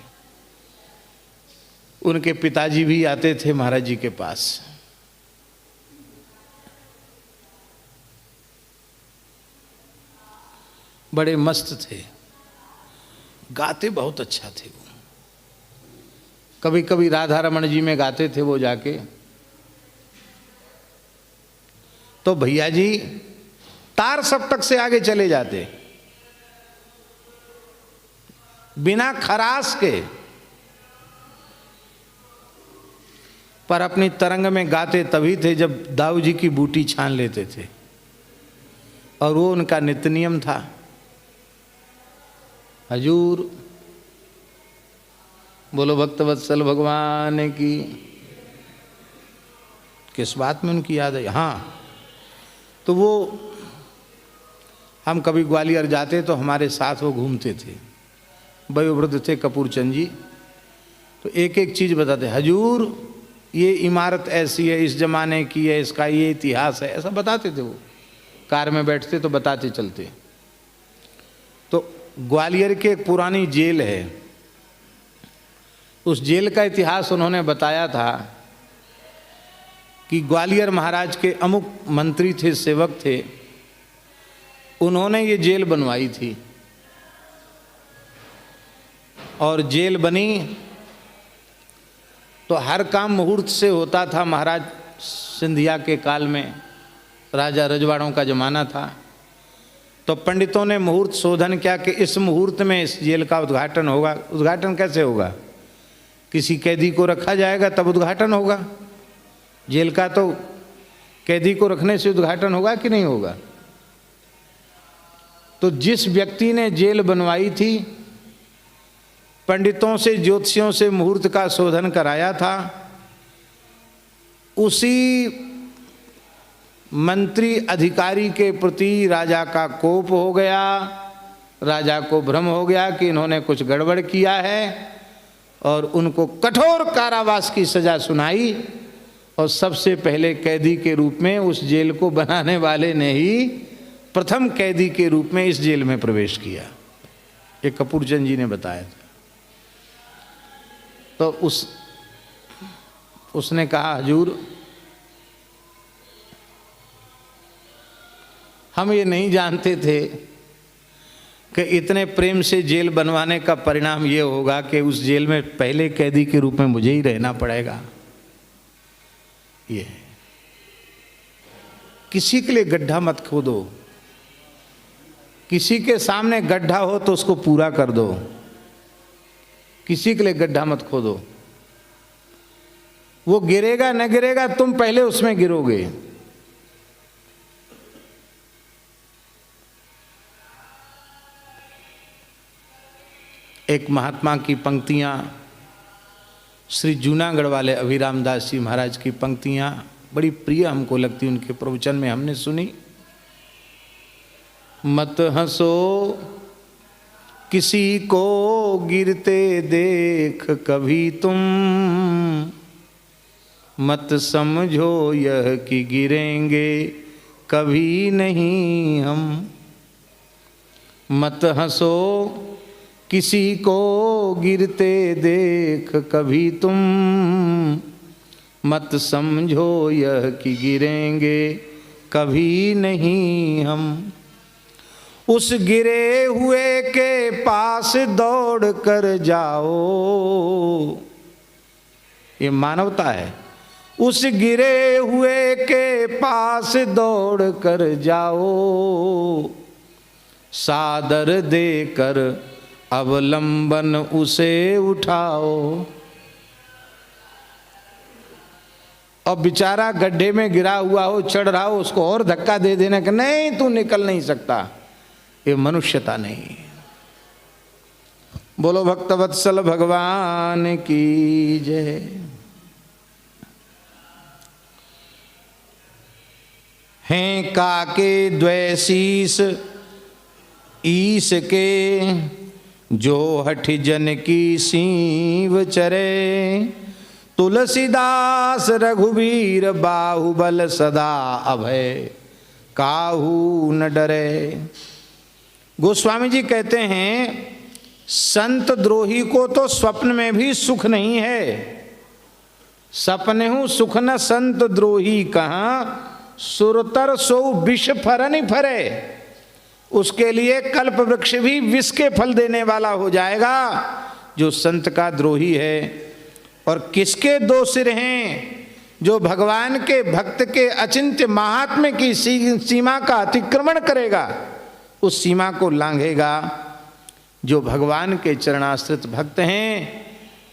Speaker 1: उनके पिताजी भी आते थे महाराज जी के पास। बड़े मस्त थे, गाते बहुत अच्छा थे वो। कभी कभी राधा रमन जी में गाते थे वो जाके, तो भैया जी तार सप्तक से आगे चले जाते बिना खरास के, पर अपनी तरंग में गाते तभी थे जब दाऊ जी की बूटी छान लेते थे, और वो उनका नित्य नियम था। हजूर बोलो भक्तवत्सल भगवान की। किस बात में उनकी याद है? हाँ, तो वो हम कभी ग्वालियर जाते तो हमारे साथ वो घूमते थे, वयोवृद्ध थे कपूर चंद जी। तो एक एक चीज़ बताते, हजूर ये इमारत ऐसी है, इस जमाने की है, इसका ये इतिहास है, ऐसा बताते थे वो। कार में बैठते तो बताते चलते। तो ग्वालियर की एक पुरानी जेल है, उस जेल का इतिहास उन्होंने बताया था कि ग्वालियर महाराज के अमुक मंत्री थे, सेवक थे, उन्होंने ये जेल बनवाई थी। और जेल बनी तो हर काम मुहूर्त से होता था। महाराज सिंधिया के काल में राजा रजवाड़ों का जमाना था, तो पंडितों ने मुहूर्त शोधन किया कि इस मुहूर्त में इस जेल का उद्घाटन होगा। उद्घाटन कैसे होगा? किसी कैदी को रखा जाएगा तब उद्घाटन होगा। जेल का तो कैदी को रखने से उद्घाटन होगा कि नहीं होगा? तो जिस व्यक्ति ने जेल बनवाई थी, पंडितों से, ज्योतिषियों से मुहूर्त का शोधन कराया था, उसी मंत्री अधिकारी के प्रति राजा का कोप हो गया। राजा को भ्रम हो गया कि इन्होंने कुछ गड़बड़ किया है, और उनको कठोर कारावास की सजा सुनाई। और सबसे पहले कैदी के रूप में उस जेल को बनाने वाले ने ही प्रथम कैदी के रूप में इस जेल में प्रवेश किया। ये कपूर चंद जी ने बताया था। तो उसने कहा, हजूर हम ये नहीं जानते थे कि इतने प्रेम से जेल बनवाने का परिणाम ये होगा कि उस जेल में पहले कैदी के रूप में मुझे ही रहना पड़ेगा। ये किसी के लिए गड्ढा मत खोदो, किसी के सामने गड्ढा हो तो उसको पूरा कर दो, किसी के लिए गड्ढा मत खोदो। वो गिरेगा न गिरेगा, तुम पहले उसमें गिरोगे। एक महात्मा की पंक्तियाँ, श्री जूनागढ़ वाले अभिराम दास जी महाराज की पंक्तियाँ बड़ी प्रिय हमको लगती, उनके प्रवचन में हमने सुनी। मत हंसो किसी को गिरते देख कभी तुम, मत समझो यह कि गिरेंगे कभी नहीं हम। मत हंसो किसी को गिरते देख कभी तुम, मत समझो यह कि गिरेंगे कभी नहीं हम। उस गिरे हुए के पास दौड़ कर जाओ, ये मानवता है। उस गिरे हुए के पास दौड़ कर जाओ, सादर देकर अवलंबन उसे उठाओ। और बेचारा गड्ढे में गिरा हुआ हो, चढ़ रहा हो, उसको और धक्का दे देना कि नहीं तू निकल नहीं सकता, ये मनुष्यता नहीं। बोलो भक्तवत्सल भगवान की जय। हैं काके द्वैशीस ईश के, जो हठ जन की सीव चरे। तुलसीदास रघुवीर बाहुबल सदा अभय, काहू न डरे। गोस्वामी जी कहते हैं संत द्रोही को तो स्वप्न में भी सुख नहीं है। सपनेहु सुख न संत द्रोही कहाँ, सुरतर सो विष फरन फरे। उसके लिए कल्प वृक्ष भी विष के फल देने वाला हो जाएगा जो संत का द्रोही है। और किसके दो सिर हैं? जो भगवान के भक्त के अचिंत्य महात्म्य की सीमा का अतिक्रमण करेगा, उस सीमा को लांघेगा। जो भगवान के चरणाश्रित भक्त हैं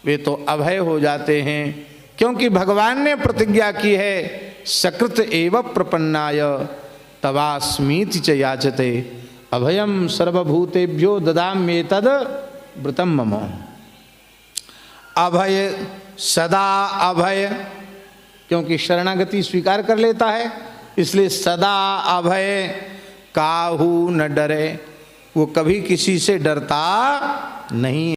Speaker 1: वे तो अभय हो जाते हैं, क्योंकि भगवान ने प्रतिज्ञा की है सकृत एव प्रपन्नाय तवास्मीति च याचते, अभयम सर्वभूतेभ्यो ददाम्येतद् व्रतम मम। अभय सदा अभय, क्योंकि शरणागति स्वीकार कर लेता है, इसलिए सदा अभय, काहू न डरे। वो कभी किसी से डरता नहीं।